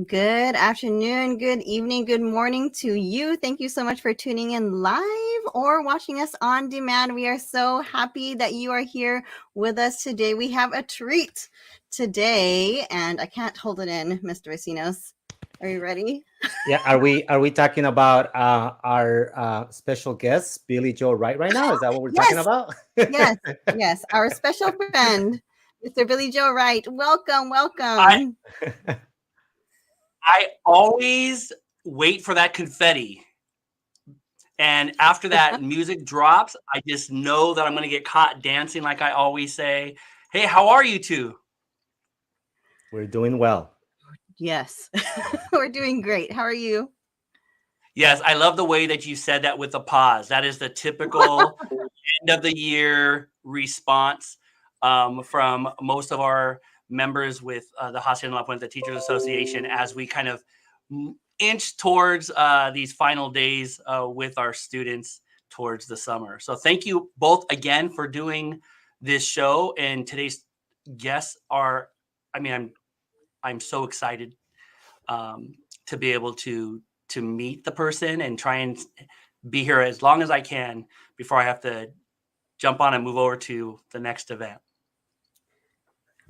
Good afternoon, good evening, good morning to you. Thank you so much for tuning in live or watching us on demand. We are so happy that you are here with us today. We have a treat today, and I can't hold it in, Mr. Vecinos. Are you ready? Yeah, are we talking about our special guest, Billy Joe right now? Is that what we're talking Yes, about? yes. Our special friend, Mr. Billy Joe Wright. Welcome, I welcome. I always wait for that confetti. And after that music drops, I just know that I'm going to get caught dancing like I always say. Hey, how are you two? We're doing well. Yes, we're doing great. How are you? Yes, I love the way that you said that with the pause. That is the typical end of the year response from most of our members with the Hacienda La Puente Teachers Association as we kind of inch towards these final days with our students towards the summer. So thank you both again for doing this show. And today's guests are, I'm so excited to be able to meet the person and try and be here as long as I can before I have to jump on and move over to the next event.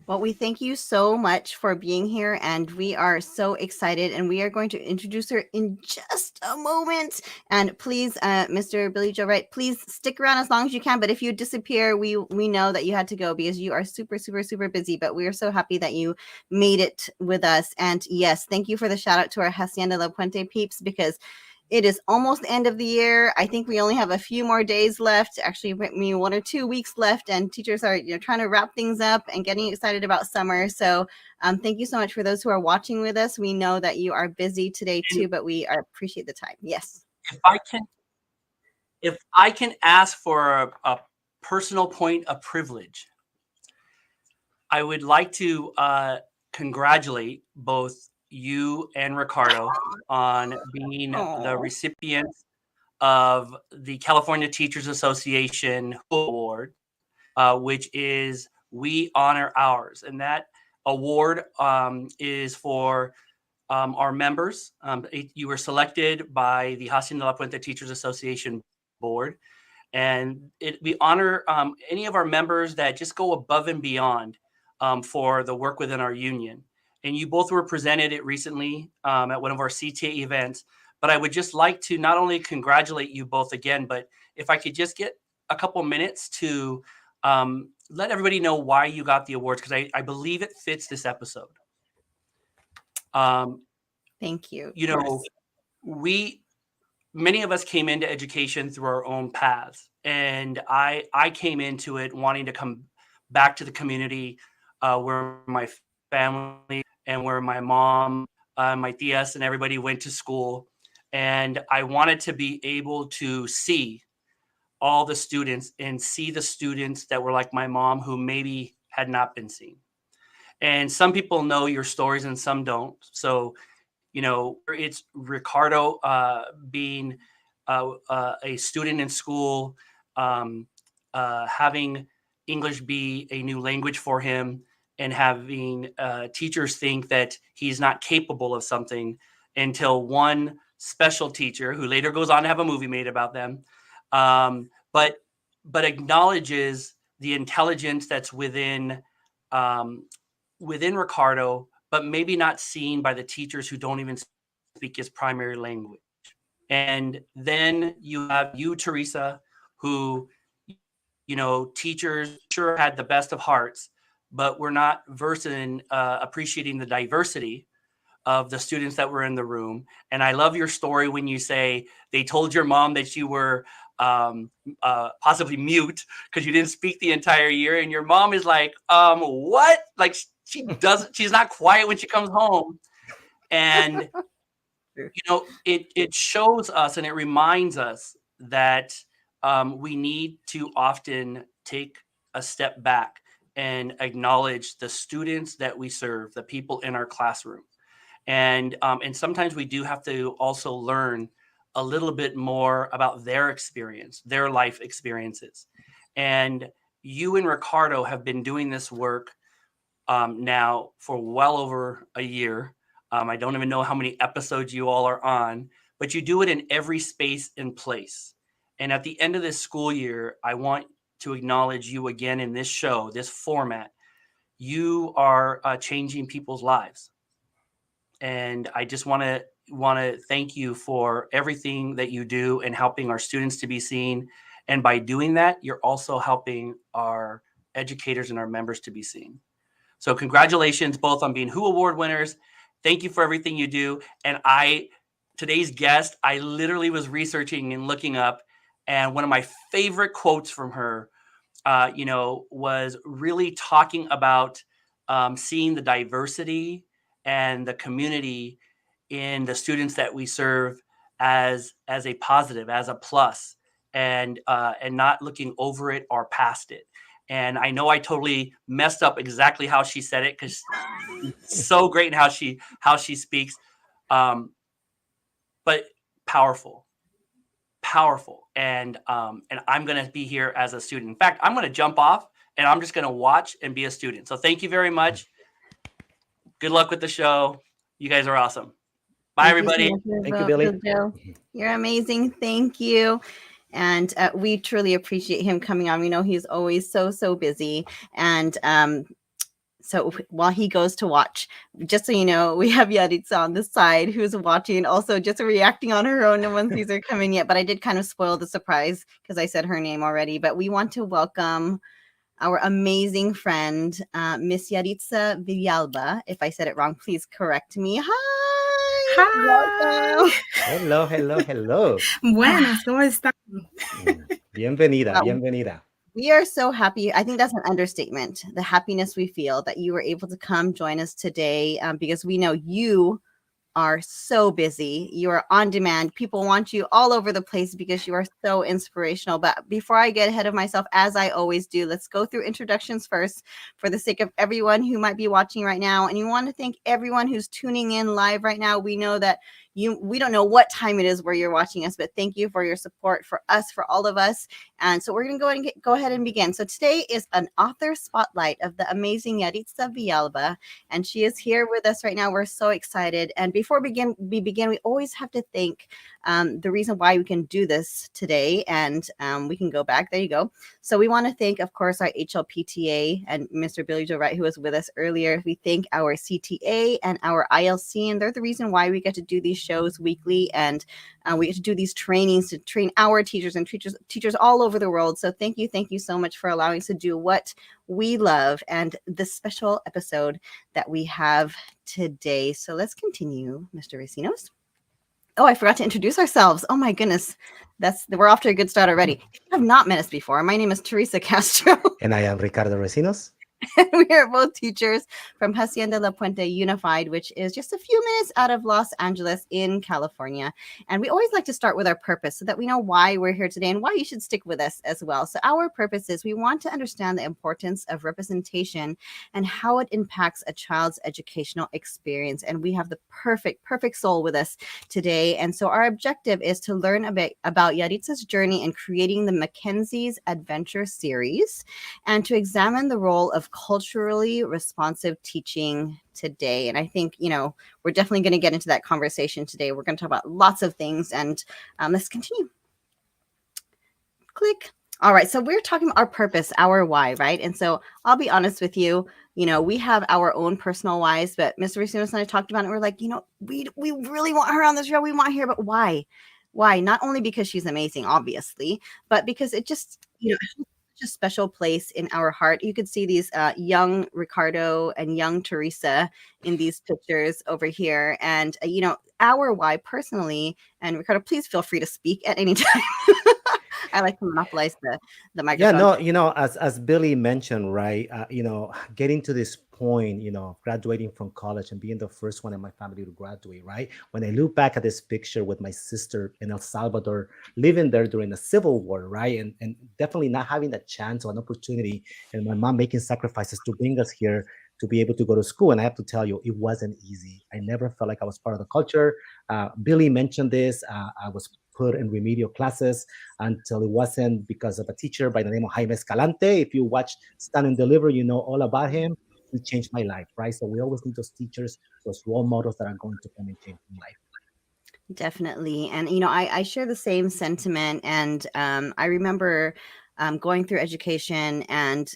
Well, we thank you so much for being here, and we are so excited. And we are going to introduce her in just a moment. And please, Mr. Billy Joe Wright, please stick around as long as you can. But if you disappear, we know that you had to go because you are super, super, super busy. But we are so happy that you made it with us. And yes, thank you for the shout out to our Hacienda La Puente peeps because it is almost the end of the year. I think we only have a few more days left, actually maybe 1 or 2 weeks left, and teachers are trying to wrap things up and getting excited about summer. So thank you so much for those who are watching with us. We know that you are busy today And too, but we appreciate the time. Yes. if I can, if I can ask for a personal point of privilege, I would like to congratulate both you and Ricardo on being the Oh, recipients of the California Teachers Association Award, which is We Honor Ours. And that award is for our members. You were selected by the Hacienda La Puente Teachers Association Board. And we honor any of our members that just go above and beyond for the work within our union. And you both were presented it recently at one of our CTA events. But I would just like to not only congratulate you both again, but if I could just get a couple minutes to let everybody know why you got the awards, because I believe it fits this episode. Um, thank you. you know, we many of us came into education through our own paths, and I came into it wanting to come back to the community where my family and where my mom, my tias, and everybody went to school, and I wanted to be able to see all the students and see the students that were like my mom who maybe had not been seen. And some people know your stories and some don't. So it's Ricardo being a student in school, having English be a new language for him, and having teachers think that he's not capable of something until one special teacher, who later goes on to have a movie made about them, but acknowledges the intelligence that's um, within Ricardo, but maybe not seen by the teachers who don't even speak his primary language. And then you have you, Teresa, who, teachers sure had the best of hearts, but we're not versed in appreciating the diversity of the students that were in the room. And I love your story when you say they told your mom that you were possibly mute because you didn't speak the entire year. And your mom is like, what? Like she's not quiet when she comes home. And, it shows us and it reminds us that we need to often take a step back and acknowledge the students that we serve, the people in our classroom. And sometimes we do have to also learn a little bit more about their experience, their life experiences. And you and Ricardo have been doing this work now for well over a year. I don't even know how many episodes you all are on, but you do it in every space and place. And at the end of this school year, I want to acknowledge you again in this show, this format. You are changing people's lives, and I just want to thank you for everything that you do and helping our students to be seen. And by doing that, you're also helping our educators and our members to be seen. So congratulations both on being Who Award winners. Thank you for everything you do. And today's guest, I literally was researching and looking up, and one of my favorite quotes from her, was really talking about seeing the diversity and the community in the students that we serve as a positive, as a plus, and not looking over it or past it. And I know I totally messed up exactly how she said it, because so great in how she speaks, but powerful, and I'm going to be here as a student. In fact, I'm going to jump off and I'm just going to watch and be a student. So thank you very much. Good luck with the show. You guys are awesome. Bye, Thank you so everybody. much, Thank you, Billy. Joe. You're amazing. Thank you. And we truly appreciate him coming on. We know he's always so busy. And so while he goes to watch, just so you know, we have Yaritza on the side who's watching, also just reacting on her own. No one sees her coming yet, but I did kind of spoil the surprise because I said her name already. But we want to welcome our amazing friend, Miss Yaritza Villalba. If I said it wrong, please correct me. Hi. Welcome. Hello. Buenas, ¿cómo están? Bienvenida, Wow. bienvenida. We are so happy. I think that's an understatement. The happiness we feel that you were able to come join us today, because we know you are so busy. You are on demand. People want you all over the place because you are so inspirational. But before I get ahead of myself, as I always do, let's go through introductions first for the sake of everyone who might be watching right now. And you want to thank everyone who's tuning in live right now. We know that we don't know what time it is where you're watching us, but thank you for your support for us, for all of us. And so we're going to go ahead and begin. So today is an author spotlight of the amazing Yaritza Villalba, and she is here with us right now. We're so excited. And before we begin, we always have to thank the reason why we can do this today. And we can go back. There you go. So we want to thank, of course, our HLPTA and Mr. Billy Joe Wright, who was with us earlier. We thank our CTA and our ILC, and they're the reason why we get to do these shows weekly, and we get to do these trainings to train our teachers and teachers all over the world. So thank you so much for allowing us to do what we love and this special episode that we have today. So let's continue, Mr. Racinos. Oh, I forgot to introduce ourselves. Oh my goodness. We're off to a good start already. If you have not met us before, my name is Teresa Castro. And I am Ricardo Recinos. We are both teachers from Hacienda La Puente Unified, which is just a few minutes out of Los Angeles in California. And we always like to start with our purpose so that we know why we're here today and why you should stick with us as well. So our purpose is we want to understand the importance of representation and how it impacts a child's educational experience. And we have the perfect soul with us today. And so our objective is to learn a bit about Yaritza's journey in creating the McKenzie's Adventure series, and to examine the role of culturally responsive teaching today. And I think, we're definitely going to get into that conversation today. We're going to talk about lots of things, and let's continue. Click. All right. So we're talking about our purpose, our why, right? And so I'll be honest with you, we have our own personal whys, but Mr. Racines and I talked about it. We're like, we really want her on this show. We want her, but why? Why? Not only because she's amazing, obviously, but because it just, a special place in our heart. You could see these young Ricardo and young Teresa in these pictures over here. And, our why personally, and Ricardo, please feel free to speak at any time. I like to monopolize the microphone. Yeah, no, as Billy mentioned, right, getting to this point, graduating from college and being the first one in my family to graduate, right? When I look back at this picture with my sister in El Salvador, living there during the Civil War, right? And definitely not having a chance or an opportunity, and my mom making sacrifices to bring us here to be able to go to school. And I have to tell you, it wasn't easy. I never felt like I was part of the culture. Billy mentioned this. I was put in remedial classes until it wasn't because of a teacher by the name of Jaime Escalante. If you watch Stand and Deliver, you know all about him. he changed my life, right? So we always need those teachers, those role models that are going to come and change my life. Definitely. And, I share the same sentiment. And I remember going through education, and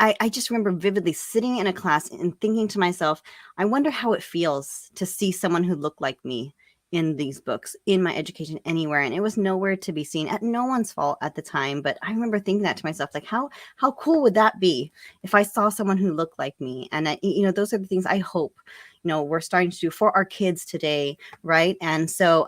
I just remember vividly sitting in a class and thinking to myself, I wonder how it feels to see someone who looked like me in these books, in my education, anywhere. And it was nowhere to be seen, at no one's fault at the time. But I remember thinking that to myself, like, how cool would that be if I saw someone who looked like me? And those are the things I hope we're starting to do for our kids today, right? And so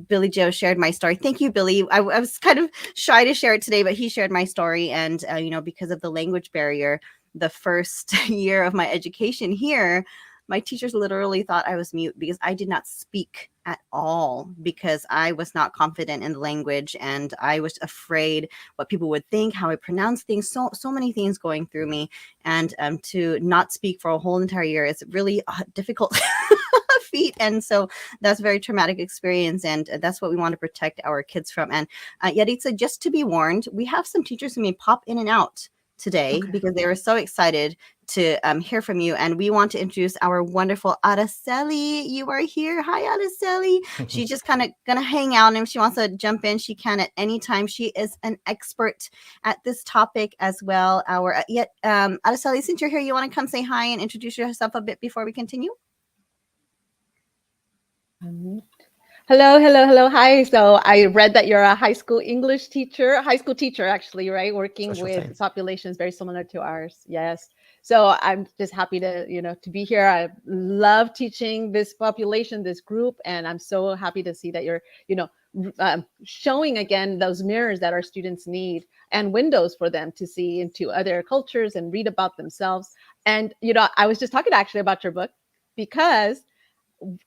Billy Joe shared my story. Thank you, Billy. I was kind of shy to share it today, but he shared my story. And because of the language barrier, the first year of my education here, my teachers literally thought I was mute because I did not speak at all, because I was not confident in the language, and I was afraid what people would think, how I pronounce things, so many things going through me. And to not speak for a whole entire year is really difficult feat. And so that's a very traumatic experience, and that's what we want to protect our kids from. And Yaritza, just to be warned, we have some teachers who may pop in and out today because they were so excited to hear from you. And we want to introduce our wonderful Araceli. You are here. Hi, Araceli. She's just kind of going to hang out, and if she wants to jump in, she can at any time. She is an expert at this topic as well. Araceli, since you're here, you want to come say hi and introduce yourself a bit before we continue? Hello, hello, hello. Hi. So I read that you're a high school English teacher, high school teacher, actually, right? Working Social with science. populations very similar to ours. Yes. So I'm just happy to, to be here. I love teaching this population, this group, and I'm so happy to see that you're, showing again those mirrors that our students need, and windows for them to see into other cultures and read about themselves. And, I was just talking actually about your book, because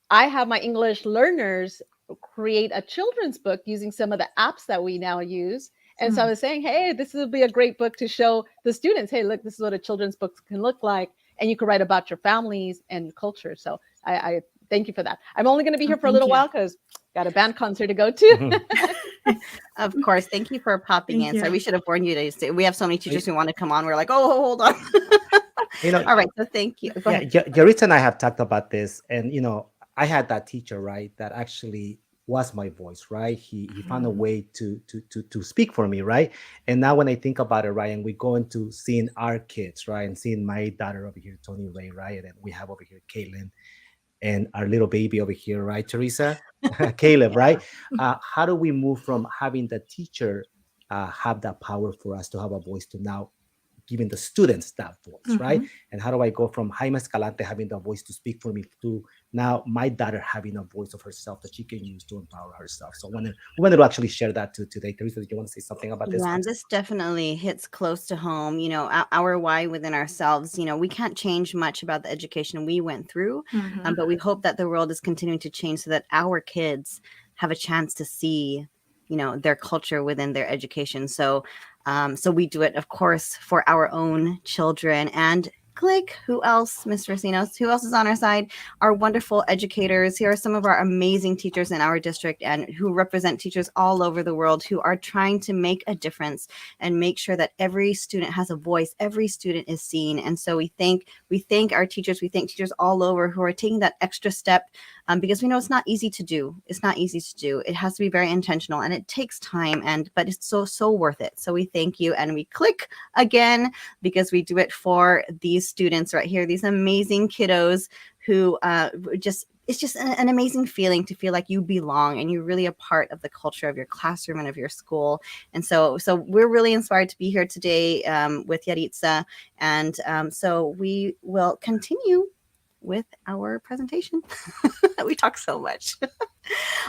I have my English learners create a children's book using some of the apps that we now use. And so I was saying, hey, this would be a great book to show the students, hey, look, this is what a children's book can look like. And you can write about your families and your culture. So I thank you for that. I'm only going to be here for a little while because got a band concert to go to. Of course. Thank you for popping in. So we should have warned you to we have so many teachers who want to come on. We're like, oh, hold on. All right. So thank you. Go ahead. Yaritza and I have talked about this, and I had that teacher, right, that actually was my voice, right? He found a way to speak for me, right? And now when I think about it, right, and we go into seeing our kids, right, and seeing my daughter over here, Tony Ray, right, and then we have over here Caitlin, and our little baby over here, right, Teresa, Caleb, right? How do we move from having the teacher have that power for us to have a voice to now giving the students that voice, right? And how do I go from Jaime Escalante having the voice to speak for me to now my daughter having a voice of herself that she can use to empower herself? So we wanted to actually share that today. Teresa, did you want to say something about this? Yeah, this definitely hits close to home. Our why within ourselves. We can't change much about the education we went through, but we hope that the world is continuing to change so that our kids have a chance to see, their culture within their education. So we do it, of course, for our own children. And click, who else, Ms. Racinos? Who else is on our side? Our wonderful educators. Here are some of our amazing teachers in our district and who represent teachers all over the world who are trying to make a difference and make sure that every student has a voice, every student is seen. And so we thank our teachers, we thank teachers all over who are taking that extra step, because we know it's not easy to do. It's not easy to do. It has to be very intentional and it takes time, but it's so worth it. So we thank you, and we click again because we do it for these students right here, these amazing kiddos who it's just an amazing feeling to feel like you belong and you're really a part of the culture of your classroom and of your school. And so we're really inspired to be here today with Yaritza. And so we will continue with our presentation. We talk so much.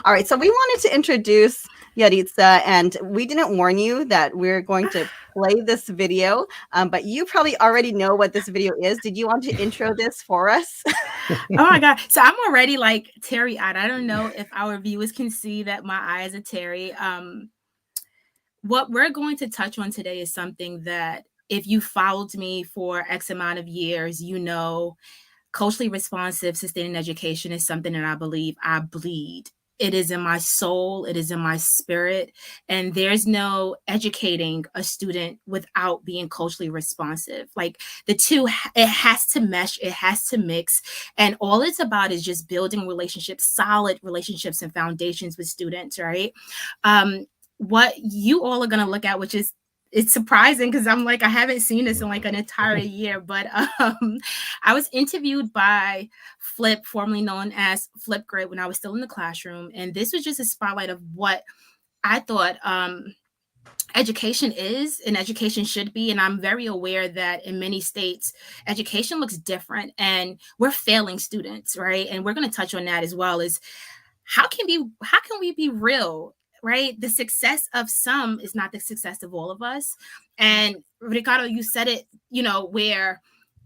All right, so we wanted to introduce Yaritza, and we didn't warn you that we're going to play this video, but you probably already know what this video is. Did you want to intro this for us? Oh my God. So I'm already like teary-eyed. I don't know if our viewers can see that my eyes are teary. What we're going to touch on today is something that if you followed me for X amount of years, culturally responsive, sustaining education is something that I believe I bleed It is in my soul. It is in my spirit. And there's no educating a student without being culturally responsive. Like the two, it has to mesh, it has to mix. And all it's about is just building relationships, solid relationships and foundations with students, right? What you all are going to look at, which is, it's surprising because I'm like, I haven't seen this in like an entire year, but I was interviewed by Flip, formerly known as Flipgrid, when I was still in the classroom. And this was just a spotlight of what I thought education is and education should be. And I'm very aware that in many states, education looks different and we're failing students, right? And we're going to touch on that as well, is how can we be real? Right? The success of some is not the success of all of us. And Ricardo, you said it, you know, where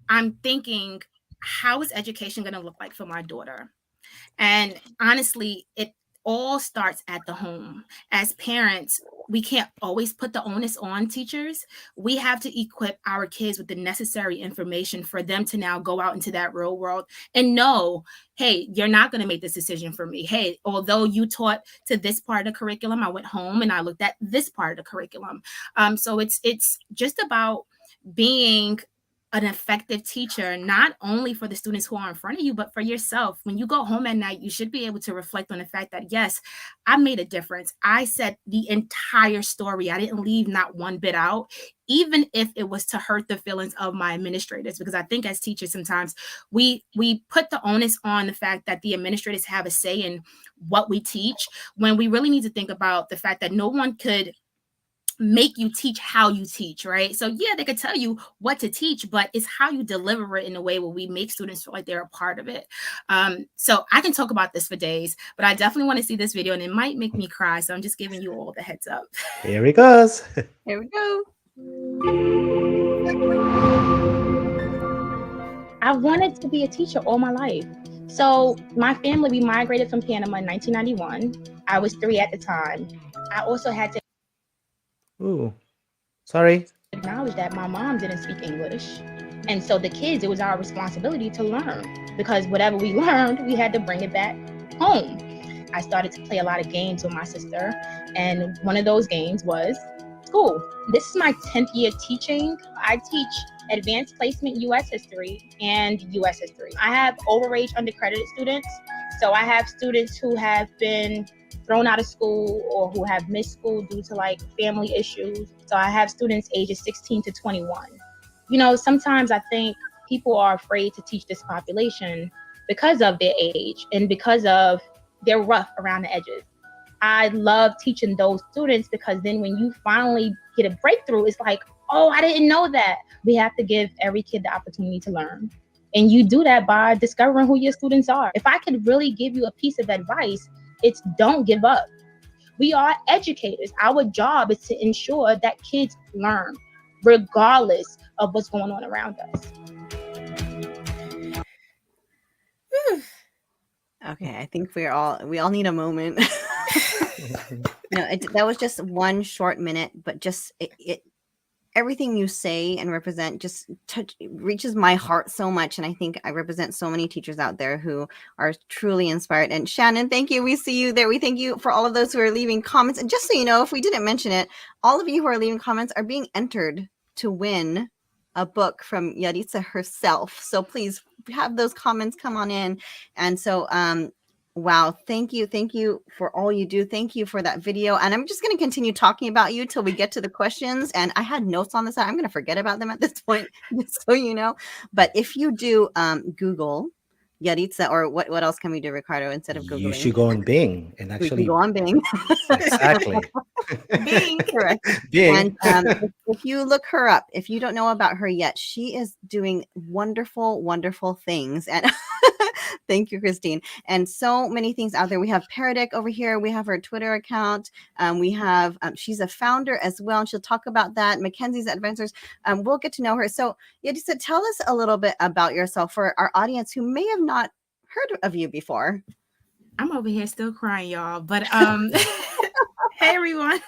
I'm thinking, how is education going to look like for my daughter? And honestly, it all starts at the home. As parents, we can't always put the onus on teachers. We have to equip our kids with the necessary information for them to now go out into that real world and know, hey, you're not going to make this decision for me. Hey, although you taught to this part of the curriculum, I went home and I looked at this part of the curriculum. So it's just about being an effective teacher, not only for the students who are in front of you, but for yourself. When you go home at night, you should be able to reflect on the fact that, yes, I made a difference. I said the entire story. I didn't leave not one bit out, even if it was to hurt the feelings of my administrators, because I think as teachers, sometimes we put the onus on the fact that the administrators have a say in what we teach, when we really need to think about the fact that no one could make you teach how you teach, right? So yeah, they could tell you what to teach, but it's how you deliver it in a way where we make students feel like they're a part of it. So I can talk about this for days, but I definitely want to see this video and it might make me cry. So I'm just giving you all the heads up. Here he goes. Here we go. I wanted to be a teacher all my life. So my family, we migrated from Panama in 1991. I was 3 at the time. I also had to Ooh, sorry. acknowledge that my mom didn't speak English. And so the kids, it was our responsibility to learn, because whatever we learned, we had to bring it back home. I started to play a lot of games with my sister, and one of those games was school. This is my 10th year teaching. I teach advanced placement US history and US history. I have overage undercredited students. So I have students who have been thrown out of school or who have missed school due to like family issues. So I have students ages 16 to 21. You know, sometimes I think people are afraid to teach this population because of their age and because of they're rough around the edges. I love teaching those students because then when you finally get a breakthrough, it's like, oh, I didn't know that. We have to give every kid the opportunity to learn. And you do that by discovering who your students are. If I could really give you a piece of advice, it's don't give up. We are educators. Our job is to ensure that kids learn, regardless of what's going on around us. Okay, I think we all need a moment. That was just one short minute, but just it everything you say and represent just reaches my heart so much. And I think I represent so many teachers out there who are truly inspired. And Shannon, thank you. We see you there. We thank you for all of those who are leaving comments. And just so you know, if we didn't mention it, all of you who are leaving comments are being entered to win a book from Yaritza herself. So please have those comments come on in. And so, wow, thank you for all you do. Thank you for that video. And I'm just going to continue talking about you till we get to the questions. And I had notes on this. I'm going to forget about them at this point, just so you know. But if you do Google Yaritza, or what else can we do, Ricardo, instead of Googling? You should go on Bing and We actually can go on Bing. Exactly. Bing. Correct. Bing. And if you look her up, if you don't know about her yet, she is doing wonderful, wonderful things. And thank you, Christine. And so many things out there. We have Paradic over here. We have her Twitter account. We have, she's a founder as well, and she'll talk about that. McKenzie's Adventures. We'll get to know her. So, Yaritza, tell us a little bit about yourself for our audience who may have not heard of you before. I'm over here still crying, y'all. But hey, everyone.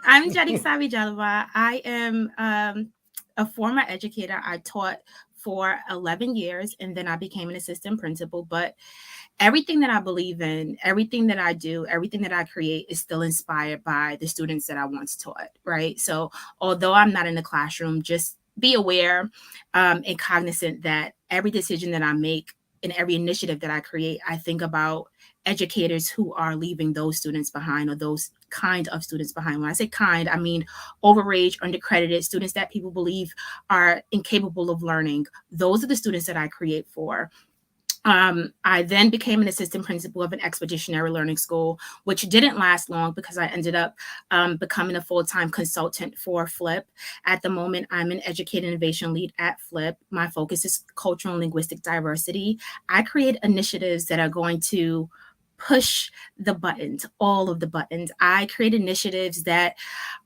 I'm Yaritza Villalba. I am a former educator. I taught for 11 years, and then I became an assistant principal. But everything that I believe in, everything that I do, everything that I create is still inspired by the students that I once taught, right? So although I'm not in the classroom, just be aware and cognizant that every decision that I make and every initiative that I create, I think about educators who are leaving those students behind, or those kind of students behind. When I say kind, I mean overage, undercredited students that people believe are incapable of learning. Those are the students that I create for. I then became an assistant principal of an expeditionary learning school, which didn't last long because I ended up becoming a full-time consultant for FLIP. At the moment, I'm an educator innovation lead at FLIP. My focus is cultural and linguistic diversity. I create initiatives that are going to push the buttons, all of the buttons. I create initiatives that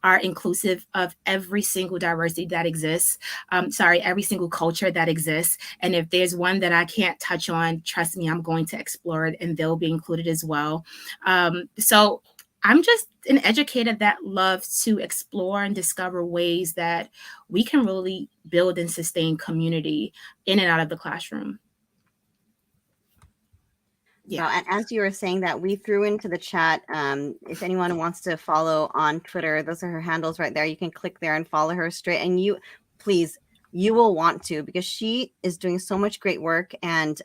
are inclusive of every single diversity that exists. Every single culture that exists. And if there's one that I can't touch on, trust me, I'm going to explore it and they'll be included as well. So I'm just an educator that loves to explore and discover ways that we can really build and sustain community in and out of the classroom. Yeah. So, and as you were saying that, we threw into the chat, if anyone wants to follow on Twitter, those are her handles right there. You can click there and follow her straight. And you, please, you will want to, because she is doing so much great work, and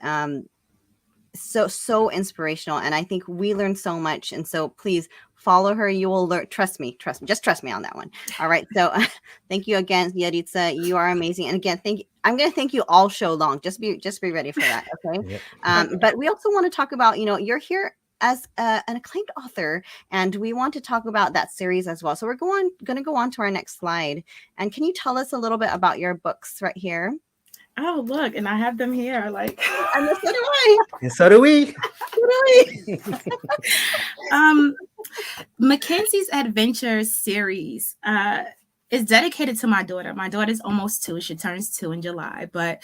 so inspirational. And I think we learned so much. And so please follow her. You will learn. Trust me. Just trust me on that one. All right. So thank you again, Yaritza. You are amazing. And again, thank you. I'm going to thank you all show long. Just be ready for that. Okay. Yep. But we also want to talk about, you're here as an acclaimed author, and we want to talk about that series as well. So we're going to go on to our next slide. And can you tell us a little bit about your books right here? Oh, look, and I have them here. Like, and so do I. And so do we. McKenzie's Adventures series is dedicated to my daughter. My daughter's almost 2. She turns 2 in July. But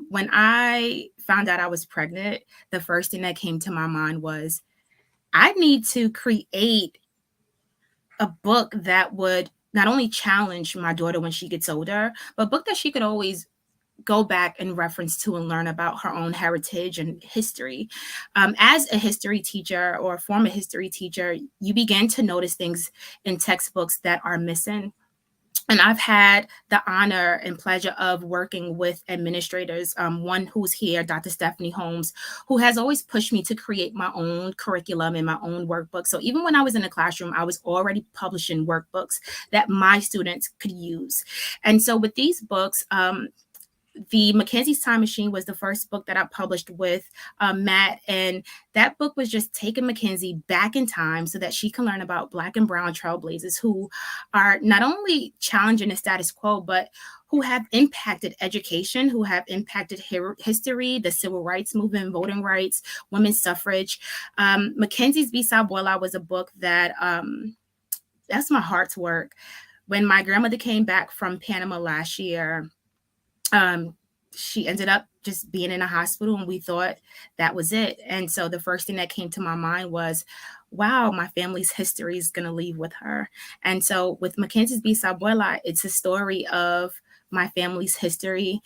when I found out I was pregnant, the first thing that came to my mind was, I need to create a book that would not only challenge my daughter when she gets older, but a book that she could always go back and reference to and learn about her own heritage and history. As a history teacher or a former history teacher, you begin to notice things in textbooks that are missing. And I've had the honor and pleasure of working with administrators, one who's here, Dr. Stephanie Holmes, who has always pushed me to create my own curriculum and my own workbook. So even when I was in the classroom, I was already publishing workbooks that my students could use. And so with these books, the McKenzie's Time Machine was the first book that I published with Matt. And that book was just taking McKenzie back in time so that she can learn about Black and Brown trailblazers who are not only challenging the status quo, but who have impacted education, who have impacted history, the civil rights movement, voting rights, women's suffrage. McKenzie's Bisabuela was a book that that's my heart's work. When my grandmother came back from Panama last year, she ended up just being in a hospital, and we thought that was it. And so the first thing that came to my mind was, wow, my family's history is going to leave with her. And so with McKenzie's Bisabuela, it's a story of my family's history,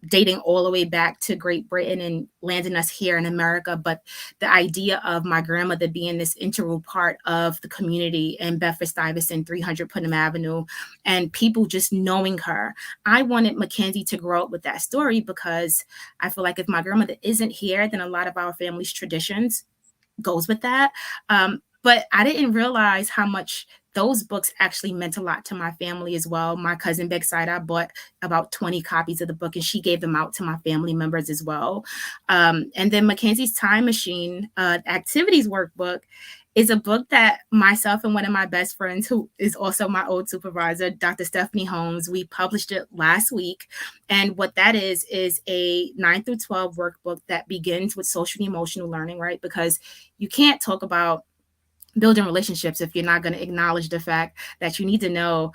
dating all the way back to Great Britain and landing us here in America. But the idea of my grandmother being this integral part of the community in Bedford-Stuyvesant, 300 Putnam Avenue, and people just knowing her. I wanted McKenzie to grow up with that story, because I feel like if my grandmother isn't here, then a lot of our family's traditions goes with that. But I didn't realize how much those books actually meant a lot to my family as well. My cousin Beckside, I bought about 20 copies of the book, and she gave them out to my family members as well. And then McKenzie's Time Machine activities workbook is a book that myself and one of my best friends, who is also my old supervisor, Dr. Stephanie Holmes, we published it last week. And what that is a 9 through 12 workbook that begins with social and emotional learning, right? Because you can't talk about building relationships if you're not going to acknowledge the fact that you need to know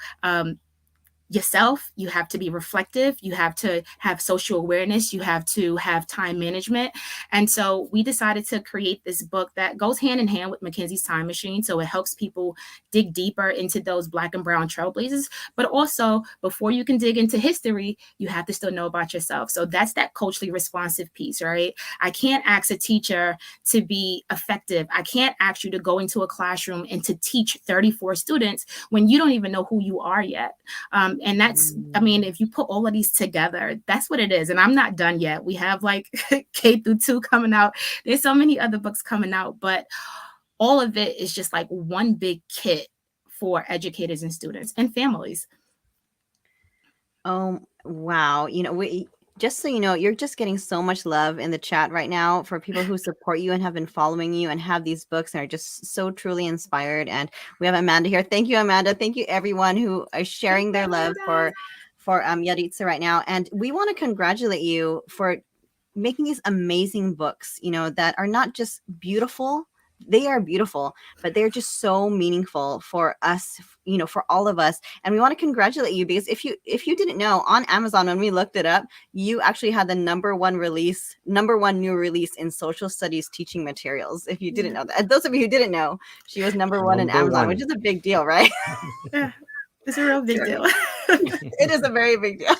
yourself, you have to be reflective, you have to have social awareness, you have to have time management. And so we decided to create this book that goes hand in hand with McKenzie's Time Machine. So it helps people dig deeper into those Black and brown trailblazers. But also, before you can dig into history, you have to still know about yourself. So that's that culturally responsive piece, right? I can't ask a teacher to be effective. I can't ask you to go into a classroom and to teach 34 students when you don't even know who you are yet. And that's, I mean, if you put all of these together, that's what it is. And I'm not done yet. We have like K-2 coming out. There's so many other books coming out, but all of it is just like one big kit for educators and students and families. Oh, wow. Just so you know, you're just getting so much love in the chat right now for people who support you and have been following you and have these books and are just so truly inspired. And we have Amanda here. Thank you, Amanda. Thank you, everyone who are sharing their love for Yaritza right now. And we want to congratulate you for making these amazing books, that are not just beautiful. They are beautiful, but they're just so meaningful for us, for all of us. And we want to congratulate you because if you didn't know, on Amazon, when we looked it up, you actually had the number one new release in social studies teaching materials. If you didn't know that, those of you who didn't know, she was number one in Amazon, which is a big deal, right? Yeah, it's a real big deal. It is a very big deal.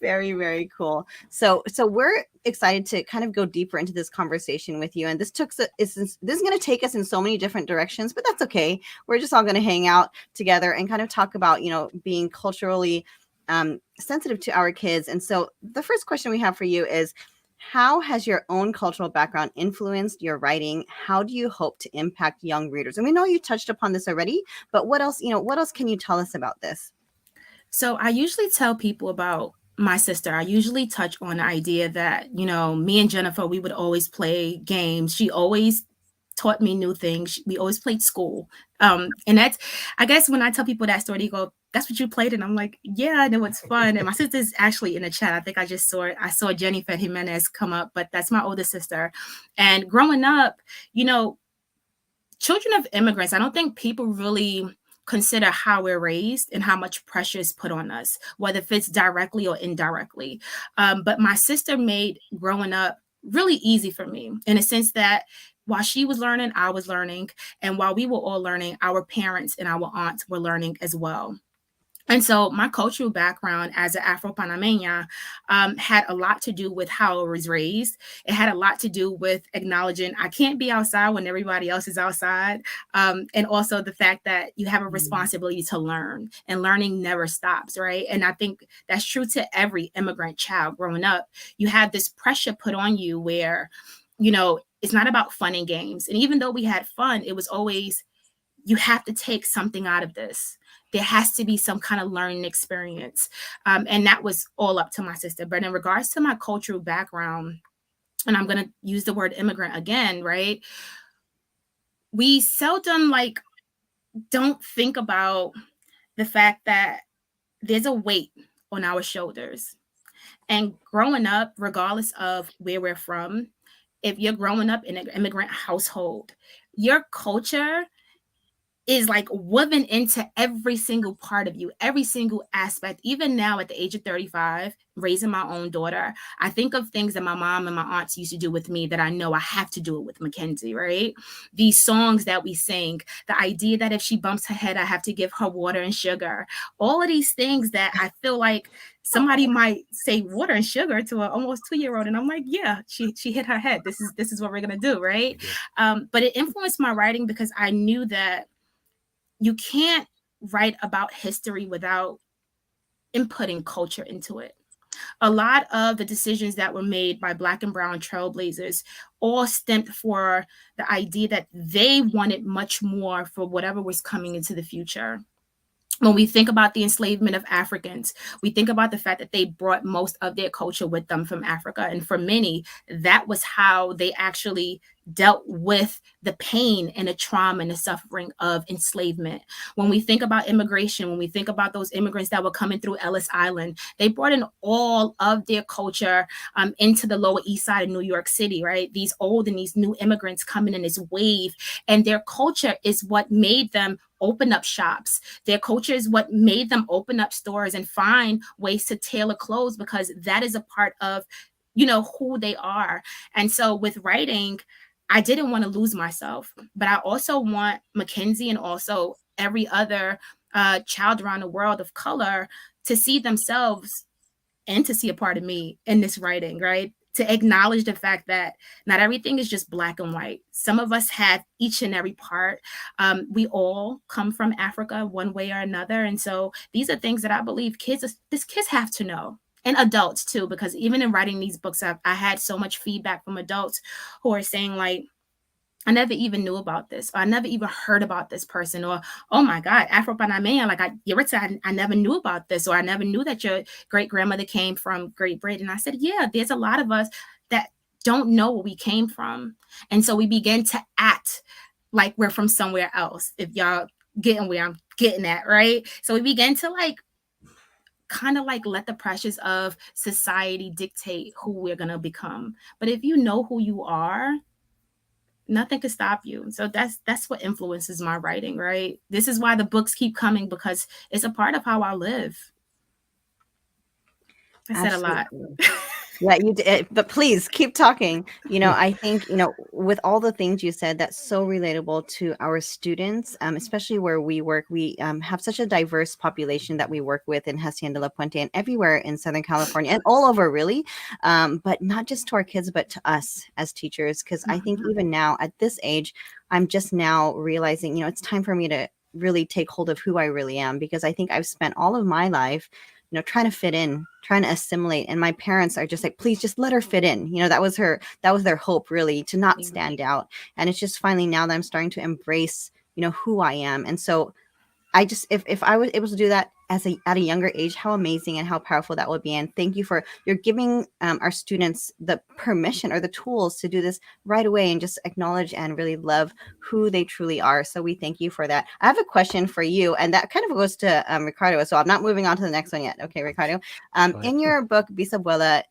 Very, very cool. So we're excited to kind of go deeper into this conversation with you. And this is going to take us in so many different directions, but that's okay. We're just all going to hang out together and kind of talk about, being culturally sensitive to our kids. And so the first question we have for you is, how has your own cultural background influenced your writing? How do you hope to impact young readers? And we know you touched upon this already, but what else can you tell us about this? So I usually tell people about my sister. I usually touch on the idea that, me and Jennifer, we would always play games. She always taught me new things. We always played school. And that's, I guess when I tell people that story, they go, that's what you played? And I'm like, yeah, I know it's fun. And my sister's actually in the chat. I think I just saw it. I saw Jennifer Jimenez come up, but that's my older sister. And growing up, children of immigrants, I don't think people really consider how we're raised and how much pressure is put on us, whether if it's directly or indirectly. But my sister made growing up really easy for me in a sense that while she was learning, I was learning. And while we were all learning, our parents and our aunts were learning as well. And so my cultural background as an Afro-Panameña had a lot to do with how I was raised. It had a lot to do with acknowledging I can't be outside when everybody else is outside. And also the fact that you have a responsibility to learn, and learning never stops, right? And I think that's true to every immigrant child growing up. You have this pressure put on you where, it's not about fun and games. And even though we had fun, it was always, you have to take something out of this. There has to be some kind of learning experience. And that was all up to my sister. But in regards to my cultural background, and I'm going to use the word immigrant again, right? We seldom don't think about the fact that there's a weight on our shoulders. And growing up, regardless of where we're from, if you're growing up in an immigrant household, your culture is woven into every single part of you, every single aspect. Even now at the age of 35, raising my own daughter, I think of things that my mom and my aunts used to do with me that I know I have to do it with McKenzie, right? These songs that we sing, the idea that if she bumps her head, I have to give her water and sugar. All of these things that I feel like somebody might say water and sugar to an almost 2-year-old. And I'm like, yeah, she hit her head. This is what we're going to do, right? But it influenced my writing because I knew that you can't write about history without inputting culture into it. A lot of the decisions that were made by Black and brown trailblazers all stemmed for the idea that they wanted much more for whatever was coming into the future. When we think about the enslavement of Africans, we think about the fact that they brought most of their culture with them from Africa. And for many, that was how they actually dealt with the pain and the trauma and the suffering of enslavement. When we think about immigration, when we think about those immigrants that were coming through Ellis Island, they brought in all of their culture into the Lower East Side of New York City, right? These old and these new immigrants coming in this wave, and their culture is what made them open up shops. Their culture is what made them open up stores and find ways to tailor clothes, because that is a part of, who they are. And so with writing, I didn't want to lose myself, but I also want Mackenzie and also every other child around the world of color to see themselves and to see a part of me in this writing, right? To acknowledge the fact that not everything is just black and white. Some of us have each and every part. We all come from Africa one way or another. And so these are things that I believe kids have to know. And adults too, because even in writing these books, I had so much feedback from adults who are saying like, I never even knew about this, or I never even heard about this person, or, oh my God, Afro-Panamean, like Yaritza, I never knew about this, or I never knew that your great-grandmother came from Great Britain. I said, yeah, there's a lot of us that don't know where we came from. And so we begin to act like we're from somewhere else, if y'all getting where I'm getting at, right? So we begin to kind of let the pressures of society dictate who we're going to become. But if you know who you are, nothing could stop you. So that's what influences my writing, right? This is why the books keep coming, because it's a part of how I live. I said a lot. Yeah, you did, but please keep talking. I think, with all the things you said, that's so relatable to our students, especially where we work. We have such a diverse population that we work with in Hacienda La Puente and everywhere in Southern California and all over, really. But not just to our kids, but to us as teachers, because I think even now at this age, I'm just now realizing, it's time for me to really take hold of who I really am, because I think I've spent all of my life trying to fit in, trying to assimilate. And my parents are just like, please just let her fit in. That was their hope, really, to not stand out. And it's just finally now that I'm starting to embrace, who I am. And so I just, if I was able to do that at a younger age, how amazing and how powerful that would be. And thank you for you're giving our students the permission or the tools to do this right away and just acknowledge and really love who they truly are. So we thank you for that. I have a question for you, and that kind of goes to Ricardo. So I'm not moving on to the next one yet. Okay, Ricardo. In your book, Bisabuela,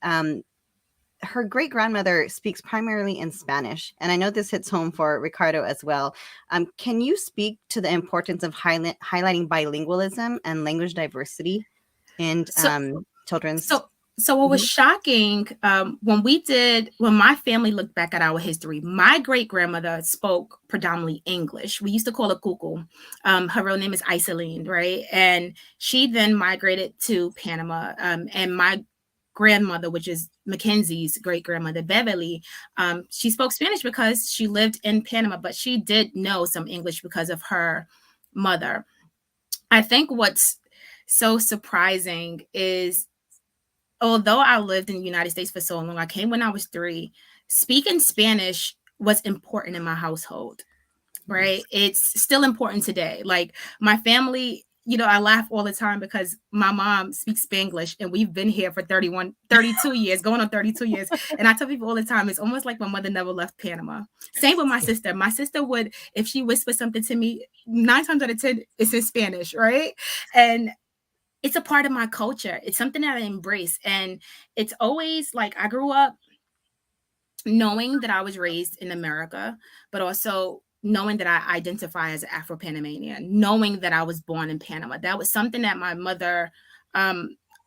her great grandmother speaks primarily in Spanish, and I know this hits home for Ricardo as well. Can you speak to the importance of highlighting bilingualism and language diversity in children's? So what was shocking when my family looked back at our history, my great grandmother spoke predominantly English. We used to call her Cuckoo. Her real name is Iseline, right? And she then migrated to Panama. And my grandmother, which is McKenzie's great grandmother, Beverly, she spoke Spanish because she lived in Panama, but she did know some English because of her mother. I think what's so surprising is, although I lived in the United States for so long, I came when I was 3, speaking Spanish was important in my household, right? It's still important today. Like my family, I laugh all the time because my mom speaks Spanglish and we've been here for 32 years, going on 32 years. And I tell people all the time, it's almost like my mother never left Panama. Same with my sister. My sister would, if she whispers something to me, 9 times out of 10, it's in Spanish, right? And it's a part of my culture. It's something that I embrace. And it's always like I grew up knowing that I was raised in America, but also knowing that I identify as Afro-Panamanian, knowing that I was born in Panama. That was something that my mother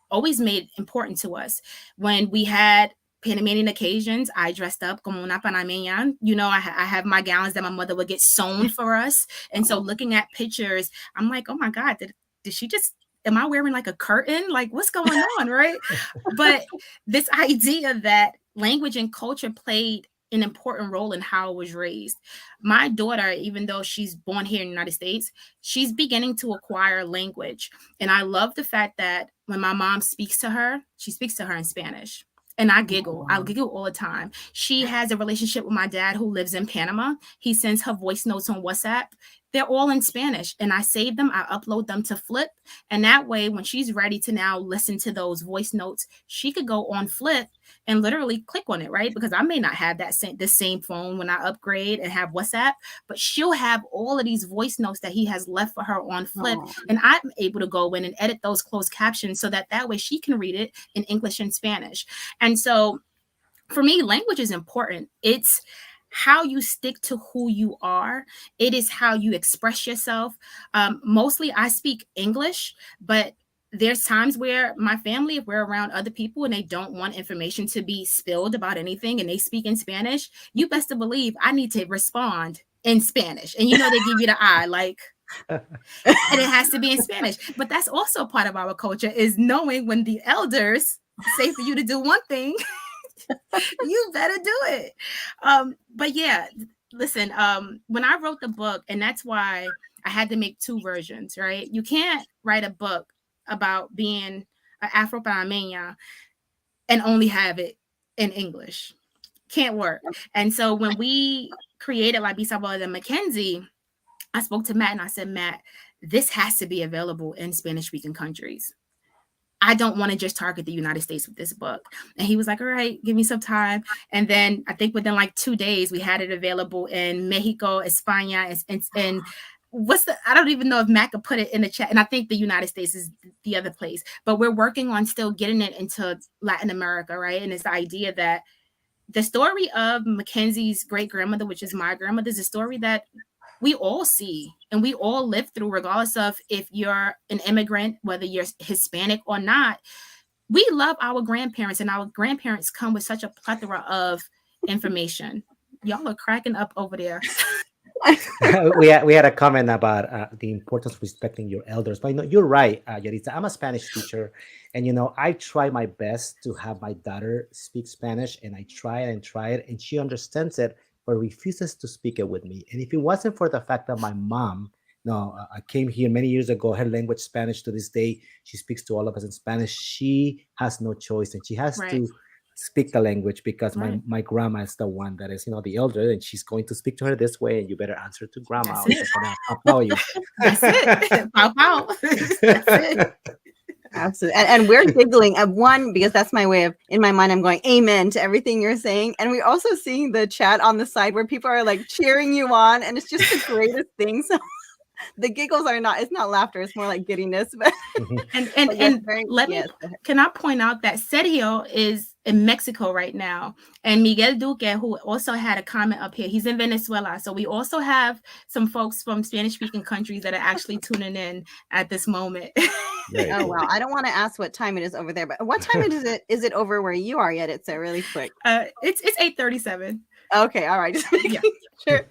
always made important to us. When we had Panamanian occasions, I dressed up como una Panameña. I have my gowns that my mother would get sewn for us. And so looking at pictures, I'm like, oh my God, did she just, am I wearing like a curtain? Like what's going on, right? But this idea that language and culture played an important role in how I was raised. My daughter, even though she's born here in the United States, she's beginning to acquire language. And I love the fact that when my mom speaks to her, she speaks to her in Spanish. And I giggle. I giggle all the time. She has a relationship with my dad who lives in Panama. He sends her voice notes on WhatsApp. They're all in Spanish. And I save them. I upload them to Flip. And that way, when she's ready to now listen to those voice notes, she could go on Flip and literally click on it, right? Because I may not have the same phone when I upgrade and have WhatsApp, but she'll have all of these voice notes that he has left for her on Flip. And I'm able to go in and edit those closed captions so that way she can read it in English and Spanish. And so for me, language is important. It's how you stick to who you are. It is how you express yourself. Mostly I speak English, but there's times where my family, if we're around other people and they don't want information to be spilled about anything and they speak in Spanish, you best to believe I need to respond in Spanish. And you know, they give you the eye, like, and it has to be in Spanish. But that's also part of our culture, is knowing when the elders say for you to do one thing, you better do it. But yeah, listen, when I wrote the book, and that's why I had to make two versions, right? You can't write a book about being an Afro-Panameña and only have it in English. Can't work. And so when we created like Bisabuela and McKenzie, I spoke to Matt and I said, Matt, this has to be available in Spanish-speaking countries. I don't want to just target the United States with this book. And he was like, all right, give me some time. And then I think within like 2 days, we had it available in Mexico, España, and I don't even know if Matt could put it in the chat. And I think the United States is the other place. But we're working on still getting it into Latin America, right? And it's the idea that the story of McKenzie's great-grandmother, which is my grandmother, is a story that we all see and we all live through, regardless of if you're an immigrant, whether you're Hispanic or not. We love our grandparents, and our grandparents come with such a plethora of information. Y'all are cracking up over there. we had a comment about the importance of respecting your elders, but you're right, Yaritza. I'm a Spanish teacher, and I try my best to have my daughter speak Spanish, and I try it, and she understands it, but refuses to speak it with me. And if it wasn't for the fact that my mom, I came here many years ago, her language Spanish, to this day, she speaks to all of us in Spanish. She has no choice, and she has to speak the language, because my grandma is the one that is, the elder, and she's going to speak to her this way, and you better answer to grandma. You. That's it. Pow, pow. That's it. Absolutely. And we're giggling at one, because that's my way of, in my mind, I'm going amen to everything you're saying. And we're also seeing the chat on the side where people are like cheering you on. And it's just the greatest thing. So the giggles it's not laughter. It's more like giddiness. But can I point out that Sergio is in Mexico right now, and Miguel Duque, who also had a comment up here, he's in Venezuela. So we also have some folks from Spanish-speaking countries that are actually tuning in at this moment. Oh wow! I don't want to ask what time it is over there, but what time is it? Is it over where you are yet? It's really quick. It's 8:37. Okay, all right. Just making sure.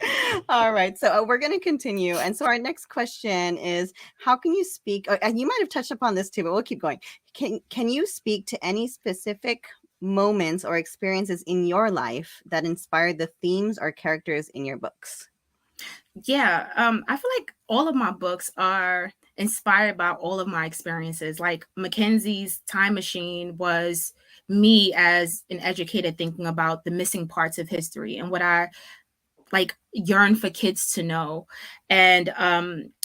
All right, so we're going to continue. And so our next question is, how can you speak? And you might have touched upon this too, but we'll keep going. Can you speak to any specific moments or experiences in your life that inspired the themes or characters in your books? Yeah, I feel like all of my books are inspired by all of my experiences. Like McKenzie's Time Machine was me as an educator thinking about the missing parts of history and what I yearn for kids to know. And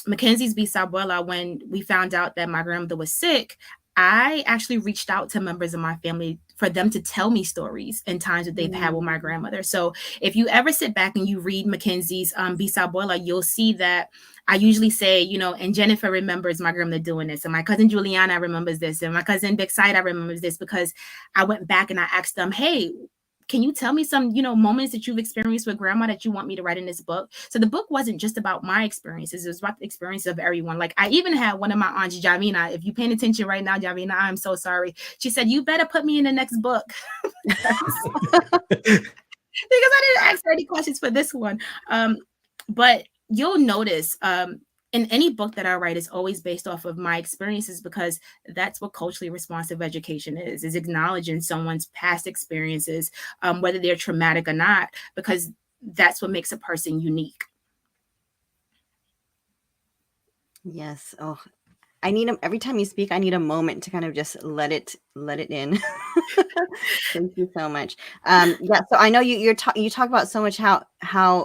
McKenzie's Bisabuela, when we found out that my grandmother was sick, I actually reached out to members of my family for them to tell me stories and times that they've had with my grandmother. So if you ever sit back and you read McKenzie's Bisabuela, you'll see that I usually say, and Jennifer remembers my grandmother doing this, and my cousin Juliana remembers this, and my cousin Bexida remembers this, because I went back and I asked them, hey, can you tell me some, moments that you've experienced with grandma that you want me to write in this book? So the book wasn't just about my experiences. It was about the experiences of everyone. Like I even had one of my aunts, Javina. If you're paying attention right now, Javina, I'm so sorry. She said, you better put me in the next book. Because I didn't ask her any questions for this one. But you'll notice in any book that I write is always based off of my experiences, because that's what culturally responsive education is acknowledging someone's past experiences, whether they're traumatic or not, because that's what makes a person unique. Yes. Oh, I need every time you speak, I need a moment to kind of just let it in. Thank you so much. Yeah. So I know you talk about so much how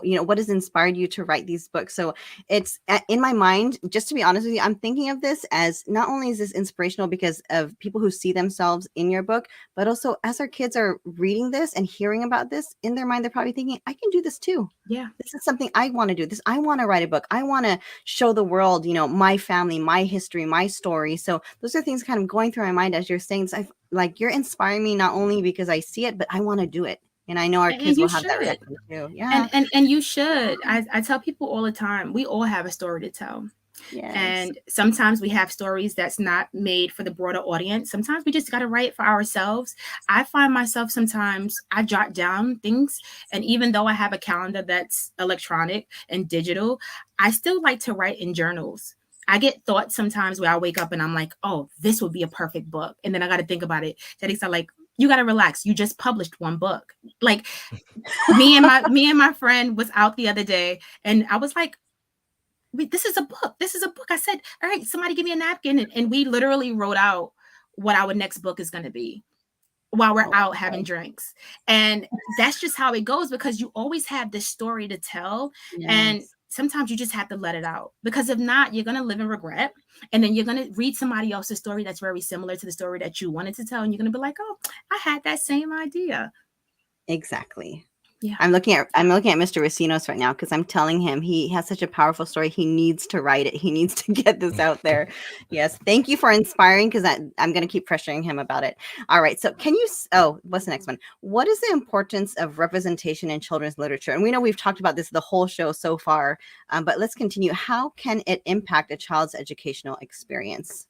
what has inspired you to write these books. So it's in my mind, just to be honest with you, I'm thinking of this as not only is this inspirational because of people who see themselves in your book, but also as our kids are reading this and hearing about this in their mind, they're probably thinking, I can do this too. Yeah. This is something I want to do. I want to write a book. I want to show the world, my family, my history, my story. So those are things kind of going through my mind as you're saying this. Like you're inspiring me not only because I see it, but I want to do it. And I know our And kids you will have that should. reaction too. Yeah. And you should. I tell people all the time, we all have a story to tell. Yes. And sometimes we have stories that's not made for the broader audience. Sometimes we just got to write for ourselves. I find myself sometimes I jot down things. And even though I have a calendar that's electronic and digital, I still like to write in journals. I get thoughts sometimes where I wake up and I'm like, oh, this would be a perfect book. And then I got to think about it. Jadi's like, you got to relax. You just published one book. Like me and my friend was out the other day and I was like, this is a book. This is a book. I said, all right, somebody give me a napkin. And we literally wrote out what our next book is going to be while we're out having drinks. And that's just how it goes because you always have this story to tell. Yes. And sometimes you just have to let it out because if not, you're going to live in regret. And then you're going to read somebody else's story that's very similar to the story that you wanted to tell. And you're going to be like, oh, I had that same idea. Exactly. Yeah. I'm looking at Mr. Racinos right now because I'm telling him he has such a powerful story. He needs to write it. He needs to get this out there. Yes. Thank you for inspiring because I'm going to keep pressuring him about it. All right. So what's the next one? What is the importance of representation in children's literature? And we know we've talked about this the whole show so far, but let's continue. How can it impact a child's educational experience?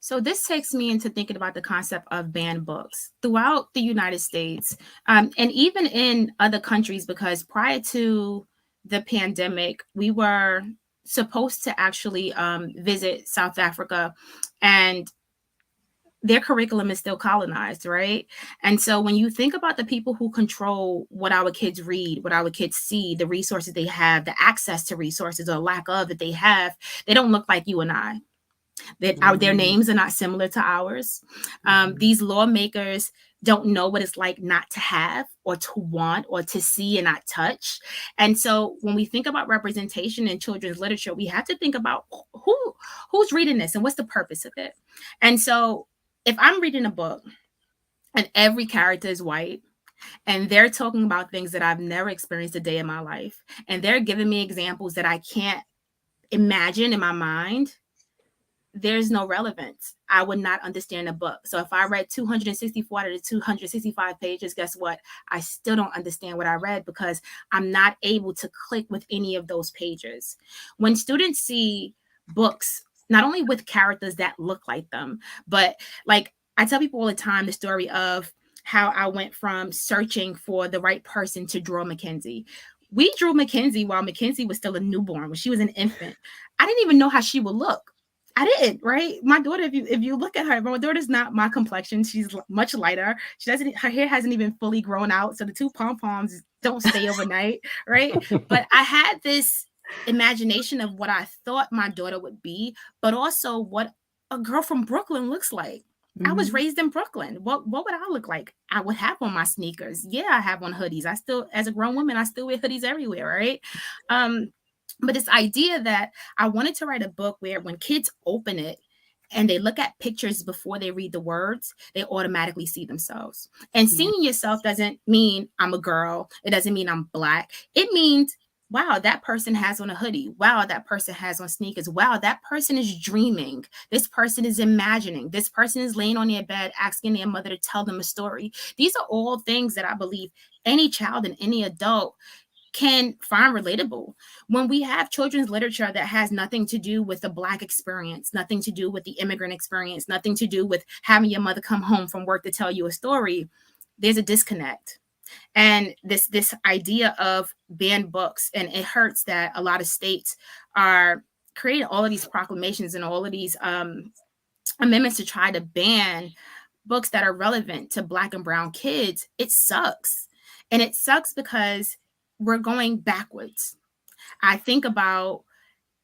So this takes me into thinking about the concept of banned books throughout the United States and even in other countries, because prior to the pandemic, we were supposed to actually visit South Africa and their curriculum is still colonized, right? And so when you think about the people who control what our kids read, what our kids see, the resources they have, the access to resources or lack of that they have, they don't look like you and I. Their names are not similar to ours. These lawmakers don't know what it's like not to have or to want or to see and not touch. And so when we think about representation in children's literature, we have to think about who's reading this and what's the purpose of it. And so if I'm reading a book and every character is white, and they're talking about things that I've never experienced a day in my life, and they're giving me examples that I can't imagine in my mind, there's no relevance. I would not understand a book. So if I read 264 out of the 265 pages, guess what? I still don't understand what I read because I'm not able to click with any of those pages. When students see books, not only with characters that look like them, but like I tell people all the time the story of how I went from searching for the right person to draw McKenzie. We drew McKenzie while McKenzie was still a newborn, when she was an infant. I didn't even know how she would look. I didn't, right? My daughter, if you look at her, my daughter's not my complexion. She's much lighter. Her hair hasn't even fully grown out. So the two pom-poms don't stay overnight, right? But I had this imagination of what I thought my daughter would be, but also what a girl from Brooklyn looks like. Mm-hmm. I was raised in Brooklyn. What would I look like? I would have on my sneakers. Yeah, I have on hoodies. I still, as a grown woman, I still wear hoodies everywhere, right? But this idea that I wanted to write a book where when kids open it and they look at pictures before they read the words, they automatically see themselves. And seeing yourself doesn't mean I'm a girl. It doesn't mean I'm Black. It means, wow, that person has on a hoodie. Wow, that person has on sneakers. Wow, that person is dreaming. This person is imagining. This person is laying on their bed asking their mother to tell them a story. These are all things that I believe any child and any adult can find relatable. When we have children's literature that has nothing to do with the Black experience, nothing to do with the immigrant experience, nothing to do with having your mother come home from work to tell you a story, there's a disconnect. And this idea of banned books, and it hurts that a lot of states are creating all of these proclamations and all of these amendments to try to ban books that are relevant to Black and brown kids. It sucks. And it sucks because we're going backwards. I think about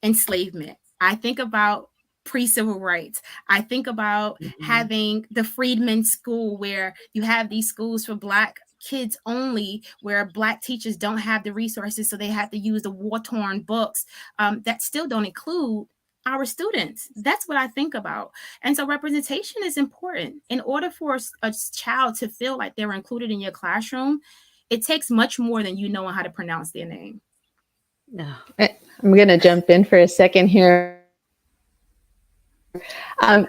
enslavement. I think about pre-civil rights. I think about having the freedmen's school, where you have these schools for Black kids only, where Black teachers don't have the resources, so they have to use the war-torn books that still don't include our students. That's what I think about. And so representation is important. In order for a child to feel like they're included in your classroom, it takes much more than you knowing how to pronounce their name. No. I'm going to jump in for a second here.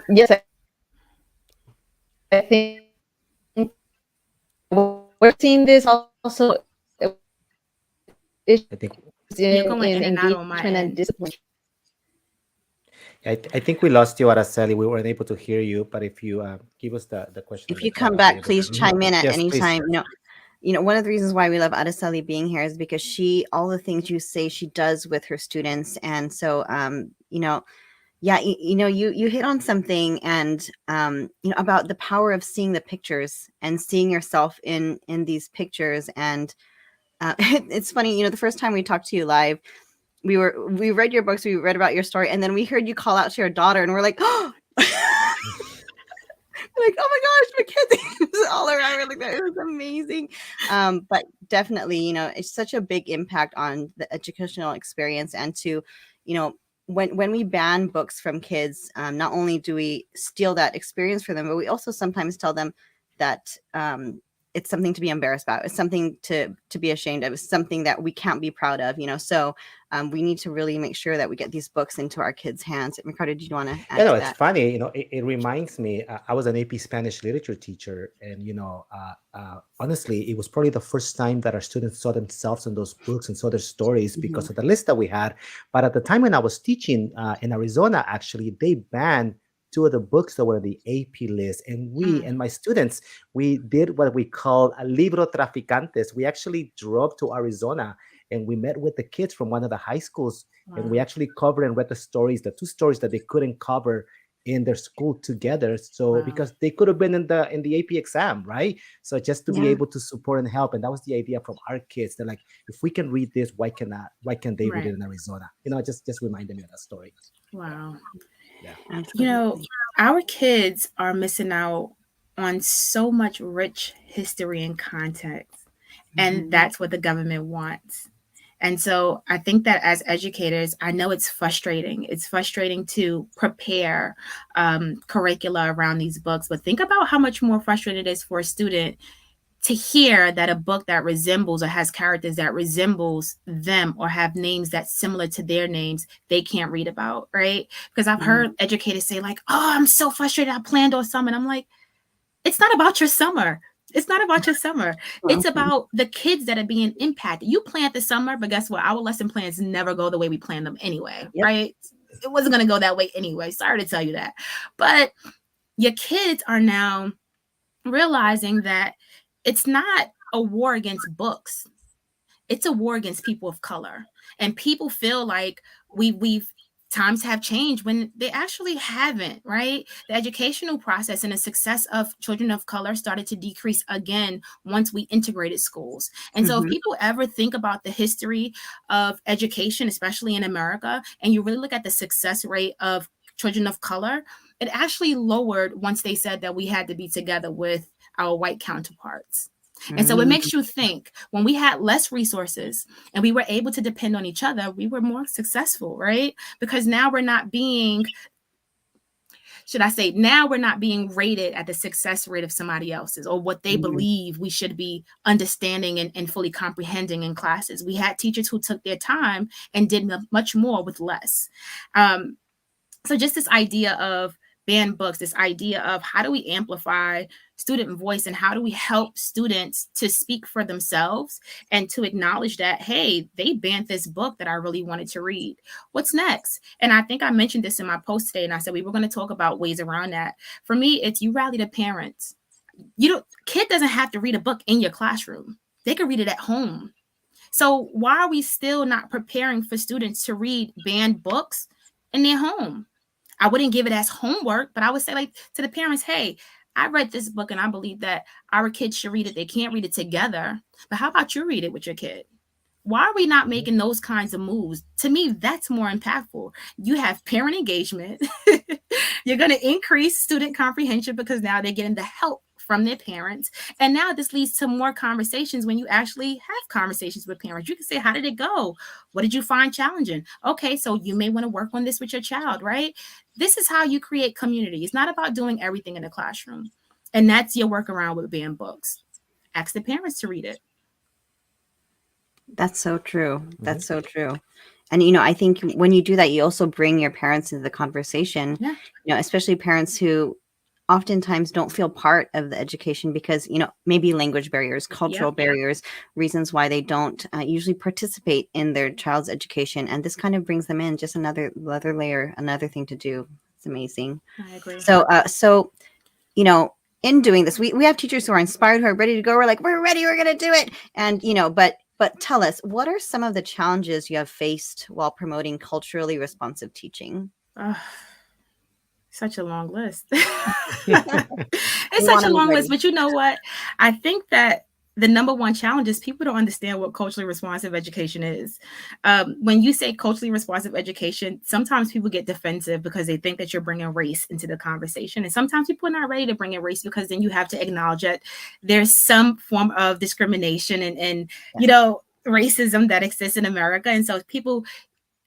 Yes, I think we're seeing this all also it's I think You're in going in and out on my engagement and end. discipline. I think we lost you, Araceli. We weren't able to hear you, but if you give us the question If in you the chat, come I'll be back, able please to. chime in at Yes, any please. time. One of the reasons why we love Araceli being here is because all the things you say, she does with her students. And so, yeah, you hit on something, and about the power of seeing the pictures and seeing yourself in these pictures. And it's funny, the first time we talked to you live, we read your books, we read about your story, and then we heard you call out to your daughter, and we're like, oh. Like, oh my gosh, Mackenzie was all around. We're like, that it was amazing. But definitely, it's such a big impact on the educational experience. And to, when we ban books from kids, not only do we steal that experience for them, but we also sometimes tell them that it's something to be embarrassed about. It's something to be ashamed of. It's something that we can't be proud of. So we need to really make sure that we get these books into our kids' hands. Ricardo, do you want to add Yeah, no, to it's that? funny. It reminds me. I was an AP Spanish literature teacher, and honestly, it was probably the first time that our students saw themselves in those books and saw their stories because of the list that we had. But at the time when I was teaching in Arizona, actually, they banned two of the books that were on the AP list, and we and my students, we did what we call a libro traficantes. We actually drove to Arizona and we met with the kids from one of the high schools. And we actually covered and read the two stories that they couldn't cover in their school together. So because they could have been in the AP exam, right? So just to be able to support and help. And that was the idea from our kids. They're like, if we can read this, why can't they read it in Arizona? Just reminded me of that story. Wow. Yeah. Absolutely. Our kids are missing out on so much rich history and context. And that's what the government wants. And so I think that as educators, I know it's frustrating. It's frustrating to prepare curricula around these books, but think about how much more frustrating it is for a student to hear that a book that resembles or has characters that resembles them or have names that's similar to their names, they can't read about, right? Because I've heard educators say like, oh, I'm so frustrated. I planned all summer. And I'm like, it's not about your summer. It's not about your summer. It's about the kids that are being impacted. You planned the summer, but guess what? Our lesson plans never go the way we planned them anyway, right? It wasn't going to go that way anyway. Sorry to tell you that. But your kids are now realizing that it's not a war against books. It's a war against people of color. And people feel like we've times have changed when they actually haven't, right? The educational process and the success of children of color started to decrease again once we integrated schools. And so if people ever think about the history of education, especially in America, and you really look at the success rate of children of color, it actually lowered once they said that we had to be together with our white counterparts. And so it makes you think when we had less resources and we were able to depend on each other, we were more successful, right? Because now we're not being, now we're not being rated at the success rate of somebody else's or what they believe we should be understanding and fully comprehending in classes. We had teachers who took their time and did much more with less. So just this idea of banned books, this idea of how do we amplify student voice and how do we help students to speak for themselves and to acknowledge that, hey, they banned this book that I really wanted to read. What's next? And I think I mentioned this in my post today, and I said we were going to talk about ways around that. For me, it's you rally the parents. Kid doesn't have to read a book in your classroom. They can read it at home. So why are we still not preparing for students to read banned books in their home? I wouldn't give it as homework, but I would say like to the parents, hey, I read this book and I believe that our kids should read it. They can't read it together, but how about you read it with your kid? Why are we not making those kinds of moves? To me, that's more impactful. You have parent engagement. You're going to increase student comprehension because now they're getting the help from their parents. And now this leads to more conversations when you actually have conversations with parents. You can say, how did it go? What did you find challenging? Okay, so you may want to work on this with your child, right? This is how you create community. It's not about doing everything in the classroom. And that's your workaround with banned books. Ask the parents to read it. That's so true. That's so true. And, I think when you do that, you also bring your parents into the conversation, especially parents who oftentimes don't feel part of the education because, maybe language barriers, cultural barriers, reasons why they don't usually participate in their child's education. And this kind of brings them in, just another layer, another thing to do. It's amazing. I agree. So, in doing this, we have teachers who are inspired, who are ready to go. We're like, we're ready, we're going to do it. And, but tell us, what are some of the challenges you have faced while promoting culturally responsive teaching? Such a long list. It's such a long list, but you know what? I think that the number one challenge is people don't understand what culturally responsive education is. When you say culturally responsive education, sometimes people get defensive because they think that you're bringing race into the conversation. And sometimes people are not ready to bring in race, because then you have to acknowledge that there's some form of discrimination and racism that exists in America. And so people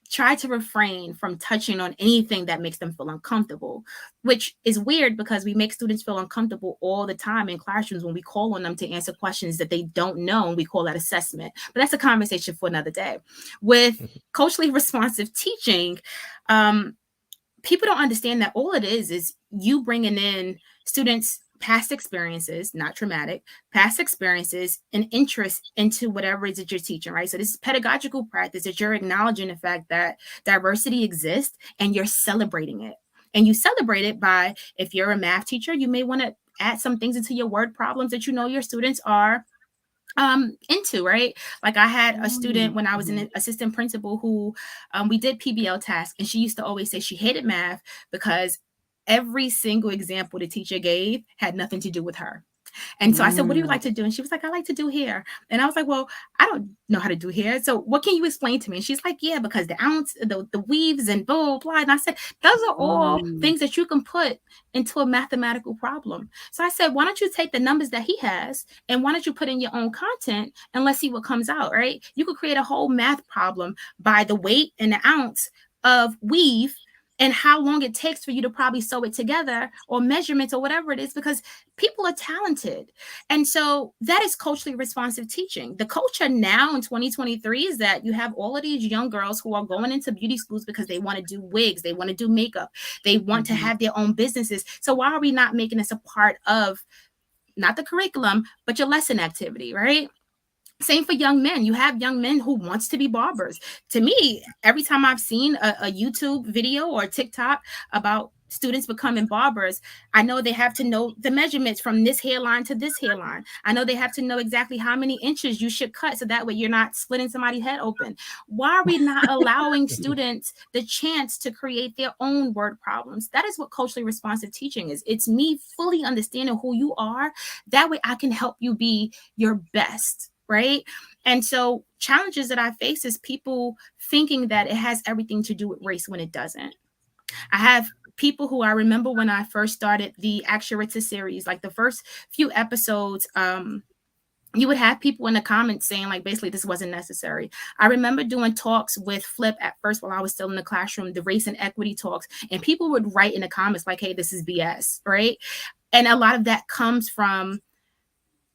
try to refrain from touching on anything that makes them feel uncomfortable, which is weird because we make students feel uncomfortable all the time in classrooms when we call on them to answer questions that they don't know, and we call that assessment. But that's a conversation for another day. With culturally responsive teaching, people don't understand that all it is you bringing in students' past experiences, not traumatic, past experiences and interest into whatever it is that you're teaching, right? So this is pedagogical practice that you're acknowledging the fact that diversity exists and you're celebrating it. And you celebrate it by, if you're a math teacher, you may want to add some things into your word problems that your students are into, right? Like I had a student when I was an assistant principal who we did PBL tasks, and she used to always say she hated math because every single example the teacher gave had nothing to do with her. And so I said, what do you like to do? And she was like, I like to do hair. And I was like, well, I don't know how to do hair. So what can you explain to me? And she's like, yeah, because the ounce, the weaves and blah, blah, blah. And I said, those are all things that you can put into a mathematical problem. So I said, why don't you take the numbers that he has and why don't you put in your own content and let's see what comes out, right? You could create a whole math problem by the weight and the ounce of weave and how long it takes for you to probably sew it together, or measurements or whatever it is, because people are talented. And so that is culturally responsive teaching. The culture now in 2023 is that you have all of these young girls who are going into beauty schools because they want to do wigs, they want to do makeup, they want to have their own businesses. So why are we not making this a part of not the curriculum, but your lesson activity, right? Same for young men. You have young men who wants to be barbers. To me, every time I've seen a YouTube video or TikTok about students becoming barbers, I know they have to know the measurements from this hairline to this hairline. I know they have to know exactly how many inches you should cut so that way you're not splitting somebody's head open. Why are we not allowing students the chance to create their own word problems? That is what culturally responsive teaching is. It's me fully understanding who you are. That way I can help you be your best. Right. And so challenges that I face is people thinking that it has everything to do with race when it doesn't. I have people who I remember when I first started the Yaritza series, like the first few episodes, you would have people in the comments saying like, basically, this wasn't necessary. I remember doing talks with Flip at first while I was still in the classroom, the race and equity talks, and people would write in the comments like, hey, this is BS. Right. And a lot of that comes from,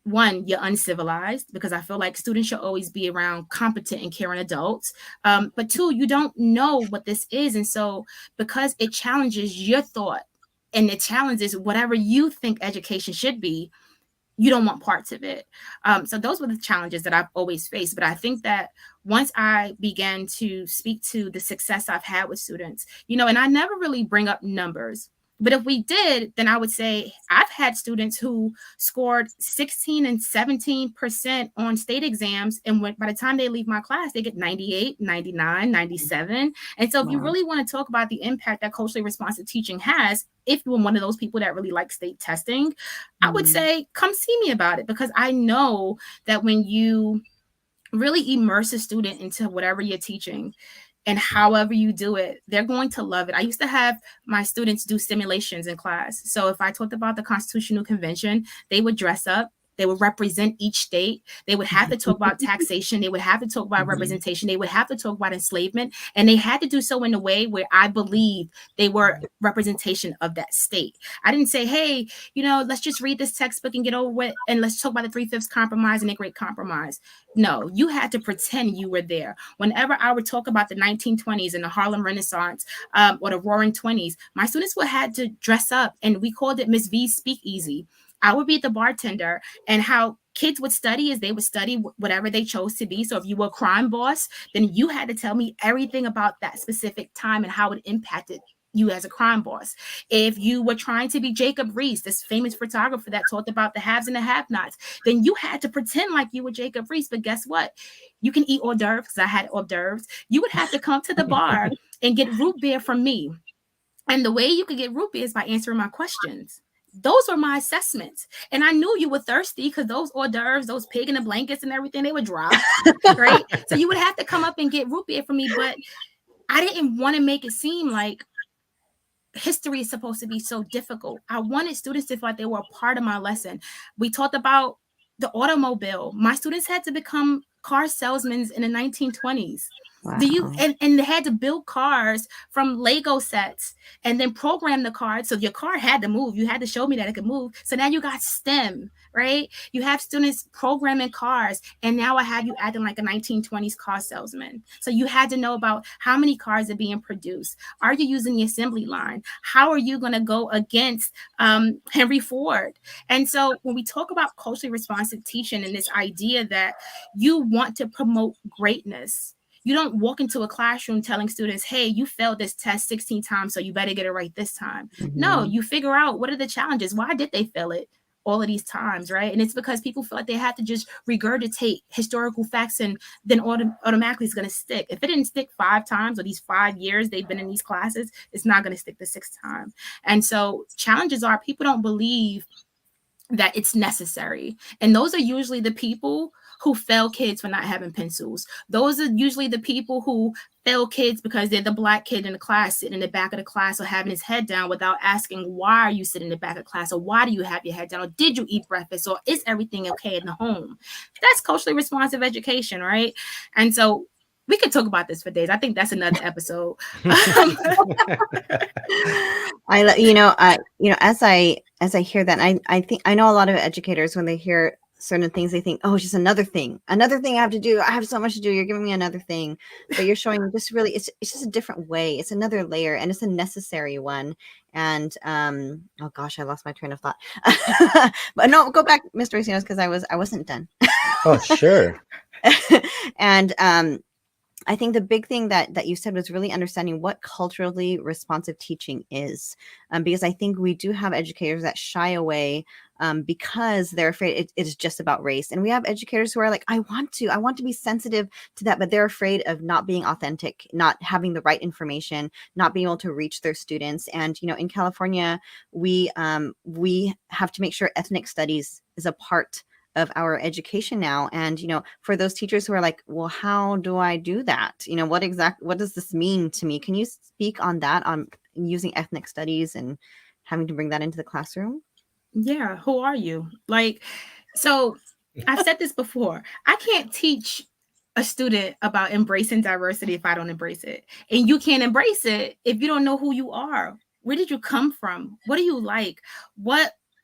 one, you're uncivilized, because I feel like students should always be around competent and caring adults. But two, you don't know what this is. And so because it challenges your thought and it challenges whatever you think education should be, you don't want parts of it. So those were the challenges that I've always faced. But I think that once I began to speak to the success I've had with students, and I never really bring up numbers. But if we did, then I would say I've had students who scored 16 and 17% on state exams. And by the time they leave my class, they get 98, 99, 97. And so if you really want to talk about the impact that culturally responsive teaching has, if you're one of those people that really like state testing, I would say come see me about it, because I know that when you really immerse a student into whatever you're teaching, and however you do it, they're going to love it. I used to have my students do simulations in class. So if I talked about the Constitutional Convention, they would dress up They would represent each state. They would have to talk about taxation. They would have to talk about representation. They would have to talk about enslavement. And they had to do so in a way where I believe they were representation of that state. I didn't say, hey, let's just read this textbook and get over with, and let's talk about the 3/5 compromise and the Great Compromise. No, you had to pretend you were there. Whenever I would talk about the 1920s and the Harlem Renaissance or the Roaring 20s, my students would have to dress up, and we called it Miss V's Speakeasy. I would be the bartender, and how kids would study is they would study whatever they chose to be. So if you were a crime boss, then you had to tell me everything about that specific time and how it impacted you as a crime boss. If you were trying to be Jacob Riis, this famous photographer that talked about the haves and the have-nots, then you had to pretend like you were Jacob Riis. But guess what? You can eat hors d'oeuvres, because I had hors d'oeuvres. You would have to come to the bar and get root beer from me. And the way you could get root beer is by answering my questions. Those were my assessments. And I knew you were thirsty because those hors d'oeuvres, those pig in the blankets and everything, they were dry, right? So you would have to come up and get root beer from me. But I didn't want to make it seem like history is supposed to be so difficult. I wanted students to feel like they were a part of my lesson. We talked about the automobile. My students had to become car salesmen in the 1920s. Wow. And they had to build cars from Lego sets and then program the car. So your car had to move. You had to show me that it could move. So now you got STEM, right? You have students programming cars. And now I have you acting like a 1920s car salesman. So you had to know about how many cars are being produced. Are you using the assembly line? How are you going to go against Henry Ford? And so when we talk about culturally responsive teaching and this idea that you want to promote greatness, you don't walk into a classroom telling students, hey, you failed this test 16 times, so you better get it right this time. No, you figure out what are the challenges. Why did they fail it all of these times, right? And it's because people feel like they have to just regurgitate historical facts and then automatically it's going to stick. If it didn't stick 5 times or these 5 years they've been in these classes, it's not going to stick the 6th time. And so challenges are people don't believe that it's necessary. And those are usually the people who fail kids for not having pencils. Those are usually the people who fail kids because they're the Black kid in the class sitting in the back of the class or having his head down without asking, why are you sitting in the back of class? Or why do you have your head down? Or did you eat breakfast? Or is everything okay in the home? That's culturally responsive education, right? And so we could talk about this for days. I think that's another episode. As I hear that, I think I know a lot of educators, when they hear certain things, they think, oh, it's just another thing I have to do. I have so much to do. You're giving me another thing, but you're showing just really, it's just a different way. It's another layer, and it's a necessary one. And oh gosh, I lost my train of thought. But no, go back, Mr. Racines, because I wasn't done. Oh, sure. And I think the big thing that you said was really understanding what culturally responsive teaching is, because I think we do have educators that shy away because they're afraid it is just about race. And we have educators who are like, I want to be sensitive to that, but they're afraid of not being authentic, not having the right information, not being able to reach their students. And, in California, we have to make sure ethnic studies is a part of our education now. And, for those teachers who are like, well, how do I do that? What does this mean to me? Can you speak on that, on using ethnic studies and having to bring that into the classroom? Yeah. Who are you? So I've said this before. I can't teach a student about embracing diversity if I don't embrace it. And you can't embrace it if you don't know who you are. Where did you come from? What do you like?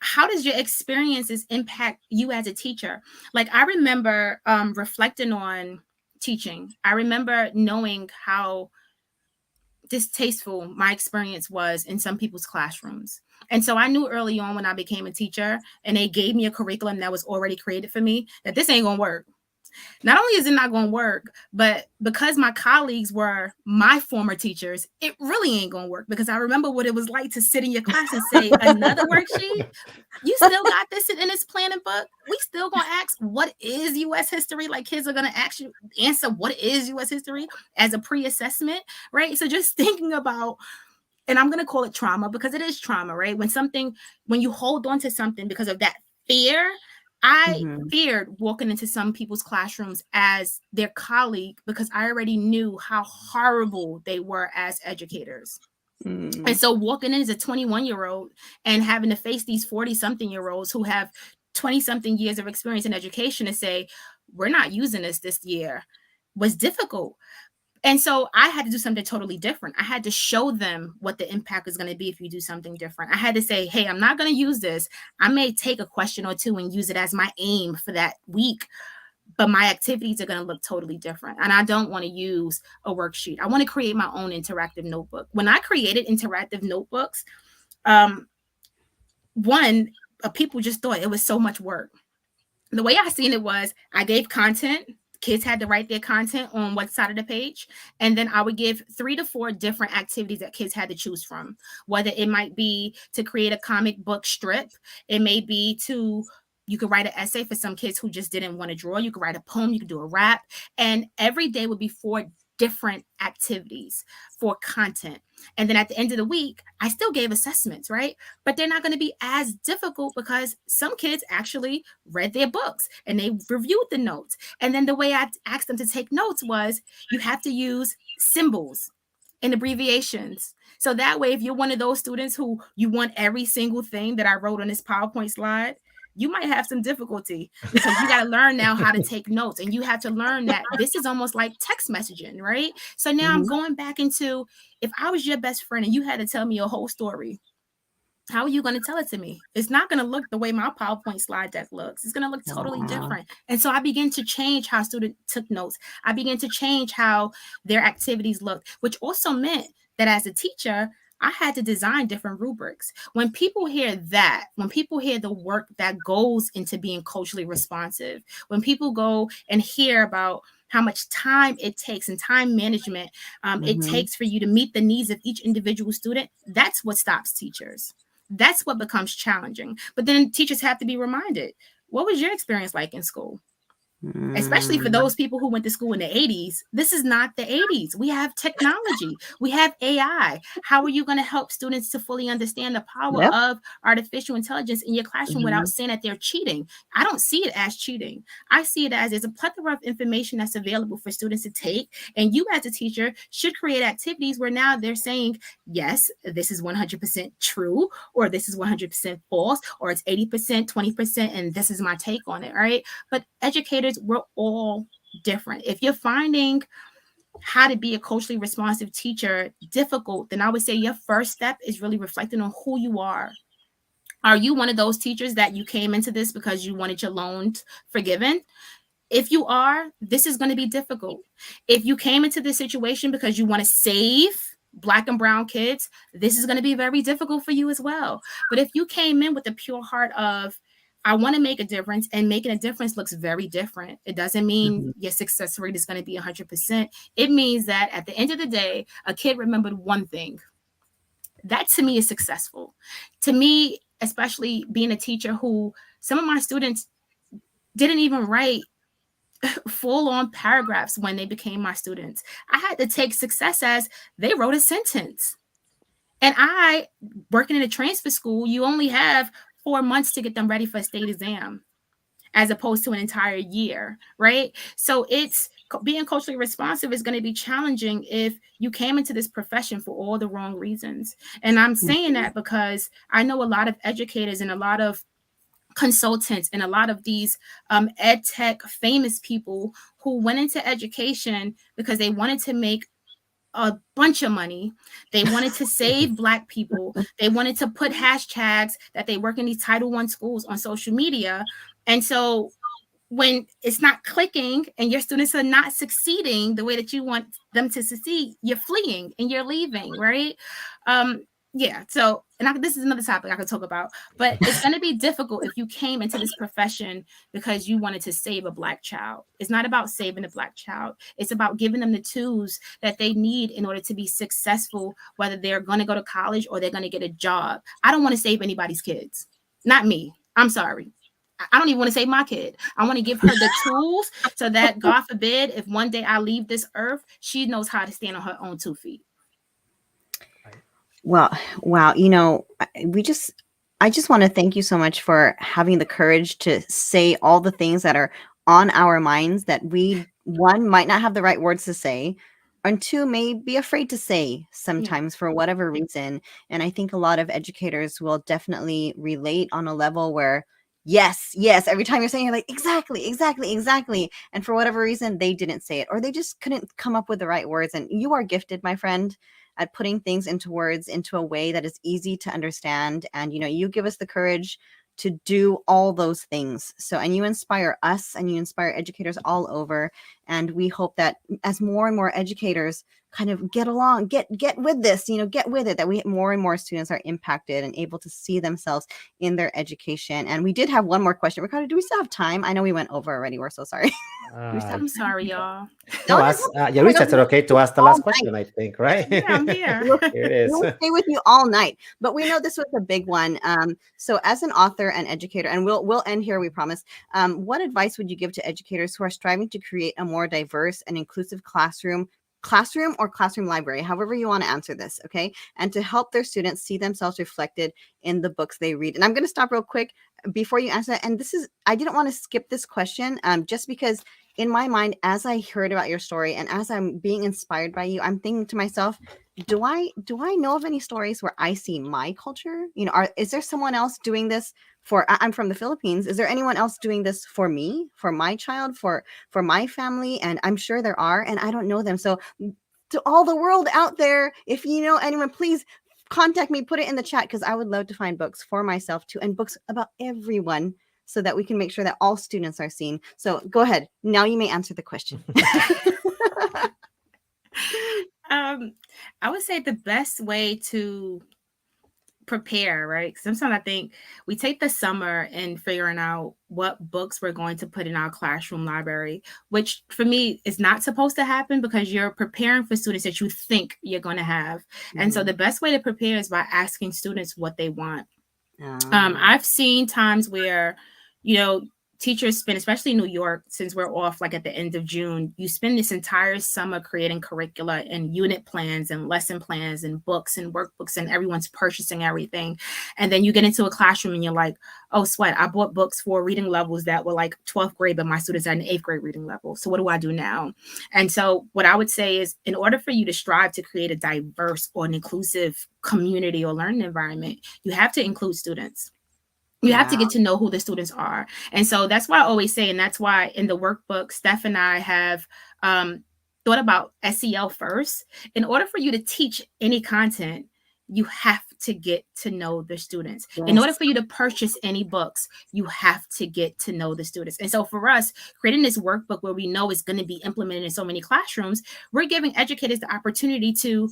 How does your experiences impact you as a teacher? I remember reflecting on teaching. I remember knowing how distasteful my experience was in some people's classrooms. And so I knew early on when I became a teacher and they gave me a curriculum that was already created for me, that this ain't gonna work. Not only is it not going to work, but because my colleagues were my former teachers, it really ain't going to work, because I remember what it was like to sit in your class and say, another worksheet? You still got this in this planning book? We still going to ask, what is U.S. history? Kids are going to actually answer, what is U.S. history as a pre-assessment, right? So just thinking about, and I'm going to call it trauma because it is trauma, right? When you hold on to something because of that fear, I feared walking into some people's classrooms as their colleague because I already knew how horrible they were as educators. And so walking in as a 21-year-old and having to face these 40-something-year-olds who have 20 something years of experience in education to say, we're not using this year was difficult. And so I had to do something totally different. I had to show them what the impact is going to be if you do something different. I had to say, hey, I'm not going to use this. I may take a question or two and use it as my aim for that week, but my activities are going to look totally different. And I don't want to use a worksheet. I want to create my own interactive notebook. When I created interactive notebooks, people just thought it was so much work. The way I seen it was I gave content. Kids had to write their content on what side of the page. And then I would give 3 to 4 different activities that kids had to choose from, whether it might be to create a comic book strip. It may be you could write an essay for some kids who just didn't want to draw. You could write a poem, you could do a rap. And every day would be 4 different activities for content. And then at the end of the week, I still gave assessments, right? But they're not going to be as difficult because some kids actually read their books and they reviewed the notes. And then the way I asked them to take notes was you have to use symbols and abbreviations. So that way, if you're one of those students who you want every single thing that I wrote on this PowerPoint slide, you might have some difficulty because you got to learn now how to take notes, and you have to learn that this is almost like text messaging, right? So now I'm going back into, if I was your best friend and you had to tell me your whole story, how are you going to tell it to me? It's not going to look the way my PowerPoint slide deck looks. It's going to look totally different. And so I began to change how students took notes. I began to change how their activities looked, which also meant that as a teacher, I had to design different rubrics. When people hear that, when people hear the work that goes into being culturally responsive, when people go and hear about how much time it takes and time management it takes for you to meet the needs of each individual student, that's what stops teachers. That's what becomes challenging. But then teachers have to be reminded, what was your experience like in school? Especially for those people who went to school in the 80s. This is not the 80s. We have technology. We have AI. How are you going to help students to fully understand the power of artificial intelligence in your classroom without saying that they're cheating? I don't see it as cheating. I see it as there's a plethora of information that's available for students to take. And you as a teacher should create activities where now they're saying, yes, this is 100% true, or this is 100% false, or it's 80%, 20%, and this is my take on it, right? But educators, we're all different. If you're finding how to be a culturally responsive teacher difficult, then I would say your first step is really reflecting on who you are. Are you one of those teachers that you came into this because you wanted your loans forgiven? If you are, this is going to be difficult. If you came into this situation because you want to save Black and brown kids, this is going to be very difficult for you as well. But if you came in with a pure heart of, I want to make a difference, and making a difference looks very different. It doesn't mean your success rate is going to be 100%. It means that at the end of the day, a kid remembered one thing. That to me is successful. To me, especially being a teacher who some of my students didn't even write full-on paragraphs when they became my students. I had to take success as they wrote a sentence. And I, working in a transfer school, you only have 4 months to get them ready for a state exam, as opposed to an entire year, right? So it's being culturally responsive is going to be challenging if you came into this profession for all the wrong reasons. And I'm saying that because I know a lot of educators and a lot of consultants and a lot of these ed tech famous people who went into education because they wanted to make a bunch of money. They wanted to save Black people. They wanted to put hashtags that they work in these Title I schools on social media. And so when it's not clicking and your students are not succeeding the way that you want them to succeed, you're fleeing and you're leaving, right? So, this is another topic I could talk about, but it's going to be difficult if you came into this profession because you wanted to save a Black child. It's not about saving a Black child. It's about giving them the tools that they need in order to be successful, whether they're going to go to college or they're going to get a job. I don't want to save anybody's kids. Not me. I'm sorry. I don't even want to save my kid. I want to give her the tools so that, God forbid, if one day I leave this earth, she knows how to stand on her own 2 feet. Well, wow. I just want to thank you so much for having the courage to say all the things that are on our minds that we, one, might not have the right words to say, and two, may be afraid to say sometimes for whatever reason. And I think a lot of educators will definitely relate on a level where yes. Every time you're saying, you're like, exactly, exactly, exactly. And for whatever reason, they didn't say it, or they just couldn't come up with the right words. And you are gifted, my friend, at putting things into words into a way that is easy to understand. And, you give us the courage to do all those things. So, and you inspire us and you inspire educators all over. And we hope that as more and more educators kind of get along, get with this, get with it, that we more and more students are impacted and able to see themselves in their education. And we did have one more question. Ricardo, do we still have time? I know we went over already. We're so sorry. Do we still Uh, have I'm sorry, y'all. no, No, ask, oh my Yaritza, God, is it okay to ask the all last night. question? I think, right? Yeah, I'm here. We'll, Here it is. we'll stay with you all night, but we know this was a big one. So as an author and educator, and we'll end here, we promise. What advice would you give to educators who are striving to create a more diverse and inclusive classroom or classroom library, however you want to answer this, okay? And to help their students see themselves reflected in the books they read. And I'm going to stop real quick before you answer that. And I didn't want to skip this question, just because in my mind, as I heard about your story and as I'm being inspired by you, I'm thinking to myself, do I know of any stories where I see my culture? Is there someone else doing this I'm from the Philippines. Is there anyone else doing this for me, for my child, for my family? And I'm sure there are, and I don't know them. So to all the world out there, if you know anyone, please contact me, put it in the chat, because I would love to find books for myself too, and books about everyone, so that we can make sure that all students are seen. So go ahead. Now you may answer the question. I would say the best way to prepare, right? Sometimes I think we take the summer and figuring out what books we're going to put in our classroom library, which for me is not supposed to happen, because you're preparing for students that you think you're going to have. And so the best way to prepare is by asking students what they want. I've seen times where, teachers spend, especially in New York, since we're off like at the end of June, you spend this entire summer creating curricula and unit plans and lesson plans and books and workbooks, and everyone's purchasing everything. And then you get into a classroom and you're like, oh, sweat, I bought books for reading levels that were like 12th grade, but my students are in 8th grade reading level. So what do I do now? And so what I would say is, in order for you to strive to create a diverse or an inclusive community or learning environment, you have to include students. You have to get to know who the students are. And so that's why I always say, and that's why in the workbook, Steph and I have thought about SEL first. In order for you to teach any content, you have to get to know the students. Yes. In order for you to purchase any books, you have to get to know the students. And so for us, creating this workbook where we know it's going to be implemented in so many classrooms, we're giving educators the opportunity to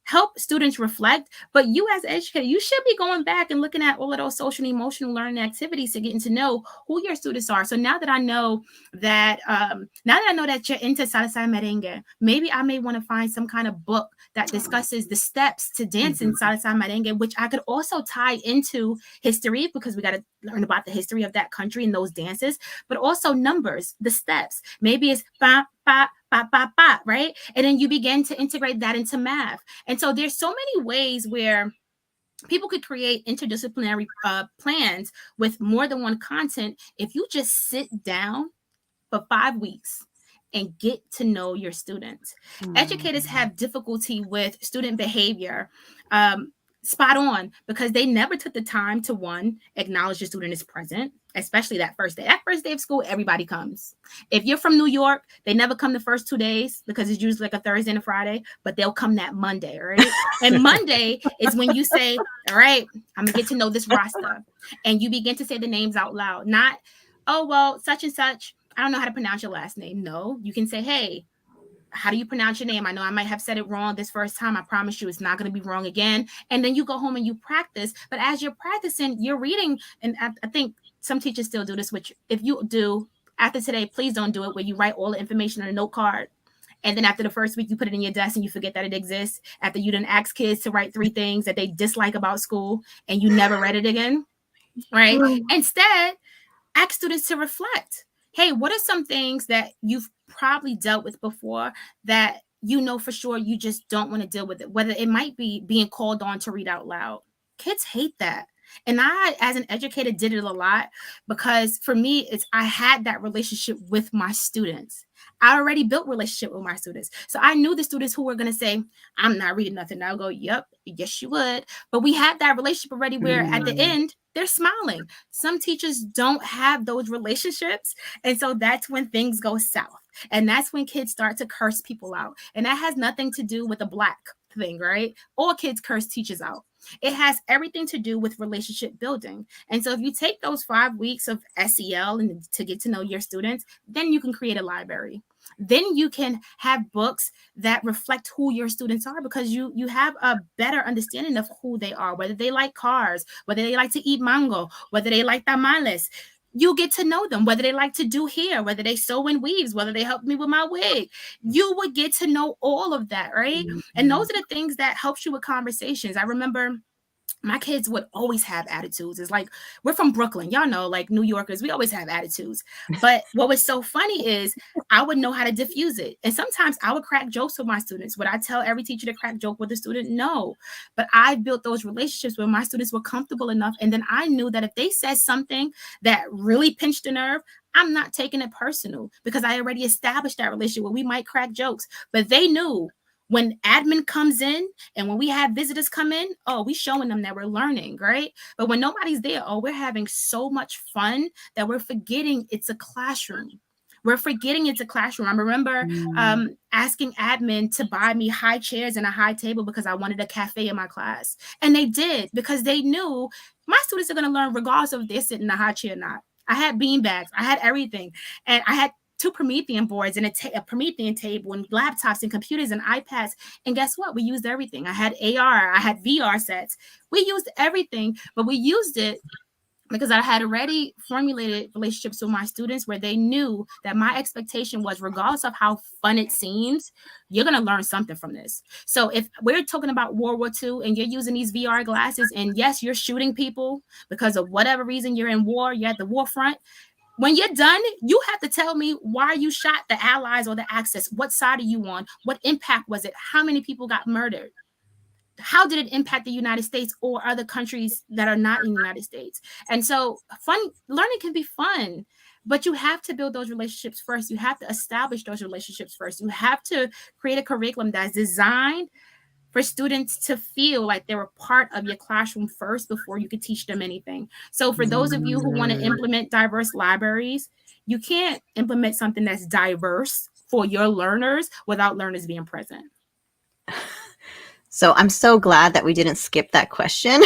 help students reflect. But you as an educator, you should be going back and looking at all of those social and emotional learning activities to getting to know who your students are. So now that I know that, you're into salsa merengue, maybe I may want to find some kind of book that discusses the steps to dance in salsa merengue, which I could also tie into history, because we got to learn about the history of that country and those dances, but also numbers, the steps. Maybe it's ba, ba, ba, ba, ba, right? And then you begin to integrate that into math. And so there's so many ways where people could create interdisciplinary plans with more than one content if you just sit down for 5 weeks and get to know your students. Educators have difficulty with student behavior. Spot on, because they never took the time to, one, acknowledge the student is present, especially that first day. That first day of school, everybody comes. If you're from New York, they never come the first 2 days, because it's usually like a Thursday and a Friday, but they'll come that Monday, right? And Monday is when you say, all right, I'm gonna get to know this roster. And you begin to say the names out loud, not, oh, well, such and such, I don't know how to pronounce your last name. No, you can say, hey, how do you pronounce your name? I know I might have said it wrong this first time. I promise you it's not going to be wrong again. And then you go home and you practice. But as you're practicing, you're reading. And I think some teachers still do this, which if you do after today, please don't do it, where you write all the information on a note card. And then after the first week, you put it in your desk and you forget that it exists. After you didn't ask kids to write 3 things that they dislike about school and you never read it again, right? Instead, ask students to reflect. Hey, what are some things that you've probably dealt with before that you know for sure you just don't want to deal with it? Whether it might be being called on to read out loud. Kids hate that. And I, as an educator, did it a lot, because for me, I had that relationship with my students. I already built relationship with my students. So I knew the students who were going to say, I'm not reading nothing. I'll go, yep, yes, you would. But we had that relationship already where at the end, they're smiling. Some teachers don't have those relationships. And so that's when things go south. And that's when kids start to curse people out. And that has nothing to do with a Black thing, right? All kids curse teachers out. It has everything to do with relationship building. And so if you take those 5 weeks of SEL and to get to know your students, then you can create a library. Then you can have books that reflect who your students are, because you have a better understanding of who they are, whether they like cars, whether they like to eat mango, whether they like tamales. You get to know them, whether they like to do hair, whether they sew in weaves, whether they help me with my wig. You would get to know all of that, right? And those are the things that helps you with conversations. I remember my kids would always have attitudes. It's like, we're from Brooklyn, y'all know, like New Yorkers, we always have attitudes. But what was so funny is I would know how to diffuse it. And sometimes I would crack jokes with my students. Would I tell every teacher to crack joke with a student? No. But I built those relationships where my students were comfortable enough. And then I knew that if they said something that really pinched a nerve, I'm not taking it personal, because I already established that relationship where we might crack jokes. But they knew when admin comes in and when we have visitors come in, oh, we showing them that we're learning, right? But when nobody's there, oh, we're having so much fun that we're forgetting it's a classroom. We're forgetting it's a classroom. I remember asking admin to buy me high chairs and a high table because I wanted a cafe in my class. And they did, because they knew my students are going to learn regardless of if they're sitting in a high chair or not. I had bean bags. I had everything. And I had 2 Promethean boards and a Promethean table and laptops and computers and iPads. And guess what? We used everything. I had AR, I had VR sets. We used everything, but we used it because I had already formulated relationships with my students where they knew that my expectation was, regardless of how fun it seems, you're going to learn something from this. So if we're talking about World War II and you're using these VR glasses, and yes, you're shooting people because of whatever reason, you're in war, you're at the war front. When you're done, you have to tell me why you shot the Allies or the Axis. What side are you on? What impact was it? How many people got murdered? How did it impact the United States or other countries that are not in the United States? And so learning can be fun, but you have to build those relationships first. You have to establish those relationships first. You have to create a curriculum that's designed for students to feel like they're a part of your classroom first before you can teach them anything. So for those of you who want to implement diverse libraries, you can't implement something that's diverse for your learners without learners being present. So I'm so glad that we didn't skip that question.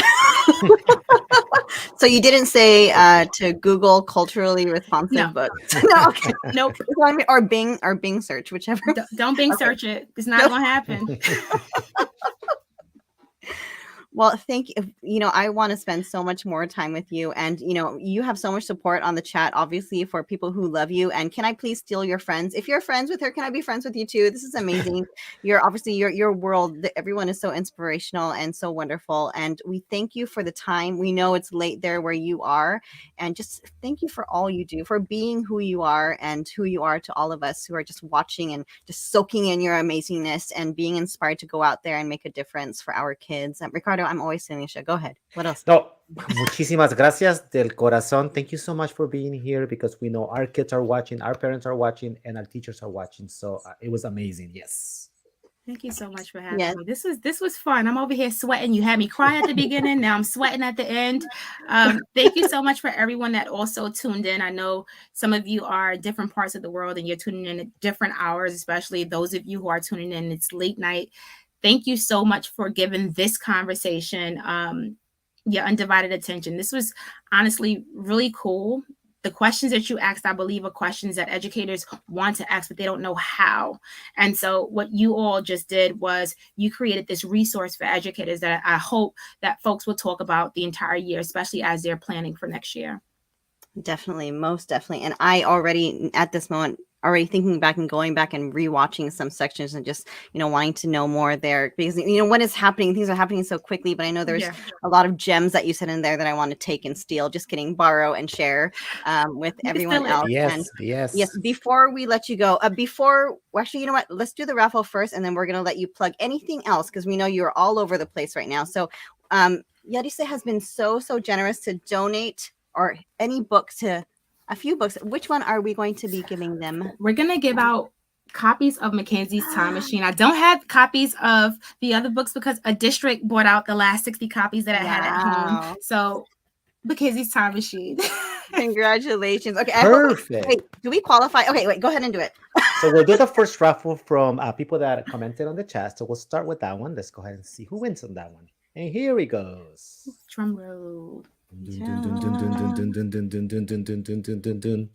So you didn't say to Google culturally responsive books. No, okay. Nope. Or Bing search, whichever. Don't Bing search it. It's not going to happen. Well, thank you. You know, I want to spend so much more time with you. And, you know, you have so much support on the chat, obviously, for people who love you. And can I please steal your friends? If you're friends with her, can I be friends with you too? This is amazing. You're obviously your world. Everyone is so inspirational and so wonderful. And we thank you for the time. We know it's late there where you are. And just thank you for all you do, for being who you are and who you are to all of us who are just watching and just soaking in your amazingness and being inspired to go out there and make a difference for our kids. Ricardo, I'm always saying, go ahead. What else? No, muchísimas gracias del corazón. Thank you so much for being here, because we know our kids are watching, our parents are watching, and our teachers are watching. So it was amazing. Yes. Thank you so much for having me. This was fun. I'm over here sweating. You had me cry at the beginning. Now I'm sweating at the end. Thank you so much for everyone that also tuned in. I know some of you are different parts of the world and you're tuning in at different hours, especially those of you who are tuning in. It's late night. Thank you so much for giving this conversation your undivided attention. This was honestly really cool. The questions that you asked, I believe, are questions that educators want to ask, but they don't know how. And so what you all just did was you created this resource for educators that I hope that folks will talk about the entire year, especially as they're planning for next year. Definitely, most definitely. And I already, at this moment, already thinking back and going back and rewatching some sections and just, you know, wanting to know more there, because, you know, what is happening, things are happening so quickly, but I know there's a lot of gems that you said in there that I want to take and steal, just kidding, borrow and share with everyone else. Yes, and yes. Before we let you go, actually, you know what, let's do the raffle first, and then we're going to let you plug anything else, because we know you're all over the place right now. So Yaritza has been so generous to donate or any book to a few books. Which one are we going to be giving them? We're going to give out copies of McKenzie's Time Machine. I don't have copies of the other books because a district bought out the last 60 copies that I had at home. So McKenzie's time machine. Congratulations. Okay. Perfect. Wait, do we qualify? Okay, wait, go ahead and do it. So we'll do the first raffle from people that commented on the chat. So we'll start with that one. Let's go ahead and see who wins on that one. And here he goes. Drum roll. Dun, dun, dun, dun, dun, dun, dun, dun, dun, dun, dun, dun, dun, dun, dun, dun.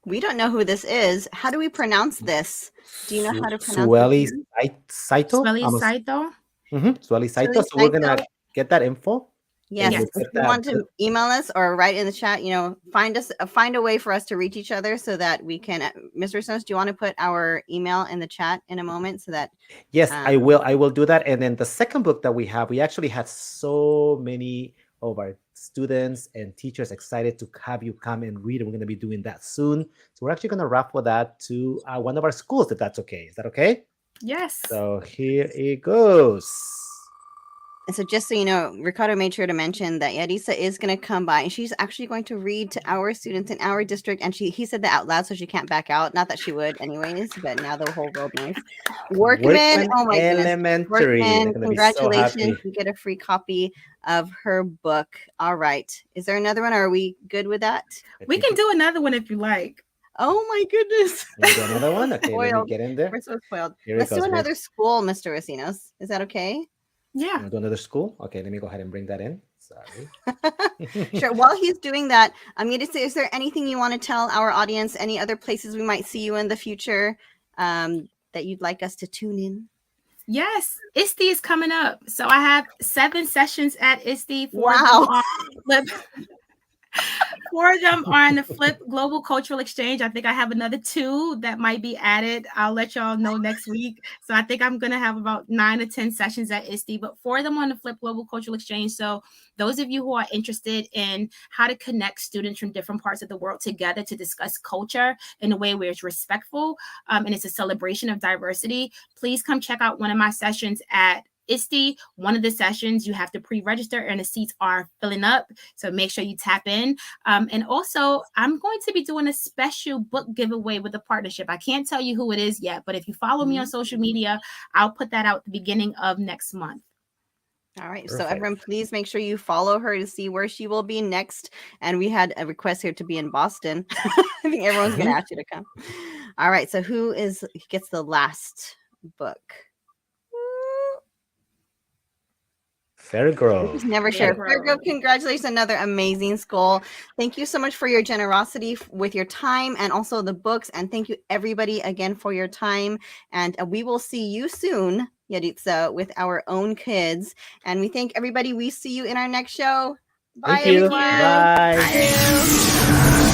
We don't know who this is. How do we pronounce this? Do you know how to pronounce Sueli it? Saito? Swelly Saito. Sueli Saito. Sueli So we're going Saito. to get that info. Yes. Yes. If you want to email us or write in the chat, find a way for us to reach each other so that we can. Mr. Stones, do you want to put our email in the chat in a moment so that? Yes, I will. I will do that. And then the second book that we have, we actually had so many of our students and teachers excited to have you come and read. And we're going to be doing that soon. So we're actually going to raffle that to one of our schools, if that's okay. Is that okay? Yes. So here it goes. And so just so you know, Ricardo made sure to mention that Yaritza is going to come by and she's actually going to read to our students in our district. And he said that out loud so she can't back out. Not that she would anyways, but now the whole world knows. Workman, oh my goodness. Elementary. Workman, congratulations. So You get a free copy of her book. All right. Is there another one? Or are we good with that? We can do another one if you like. Oh my goodness. Do another one? Okay, let me Spoiled. get in there. We're so spoiled. Here it Let's do goes. another school, Mr. Racinos. Is that okay? Yeah. Want to do another school? Okay, let me go ahead and bring that in. Sorry. Sure. While he's doing that, I'm going to say, is there anything you want to tell our audience? Any other places we might see you in the future that you'd like us to tune in? Yes, ISTE is coming up. So I have 7 sessions at ISTE. Wow. 4 of them are on the Flip Global Cultural Exchange. I think I have another 2 that might be added. I'll let y'all know next week. So I think I'm going to have about 9 or 10 sessions at ISTE, but 4 of them on the Flip Global Cultural Exchange. So those of you who are interested in how to connect students from different parts of the world together to discuss culture in a way where it's respectful and it's a celebration of diversity, please come check out one of my sessions at ISTE. One of the sessions you have to pre-register and the seats are filling up, so make sure you tap in. And also I'm going to be doing a special book giveaway with a partnership. I can't tell you who it is yet, but if you follow me on social media, I'll put that out at the beginning of next month. All right. Perfect. So everyone, please make sure you follow her to see where she will be next. And we had a request here to be in Boston. I think everyone's going to ask you to come. All right. So who gets the last book? Fairgrove. Never share. Fairgrove, congratulations, another amazing school. Thank you so much for your generosity with your time and also the books. And thank you everybody again for your time. And we will see you soon, Yaritza, with our own kids. And we thank everybody. We see you in our next show. Bye, Thank you. everyone. Bye. Bye.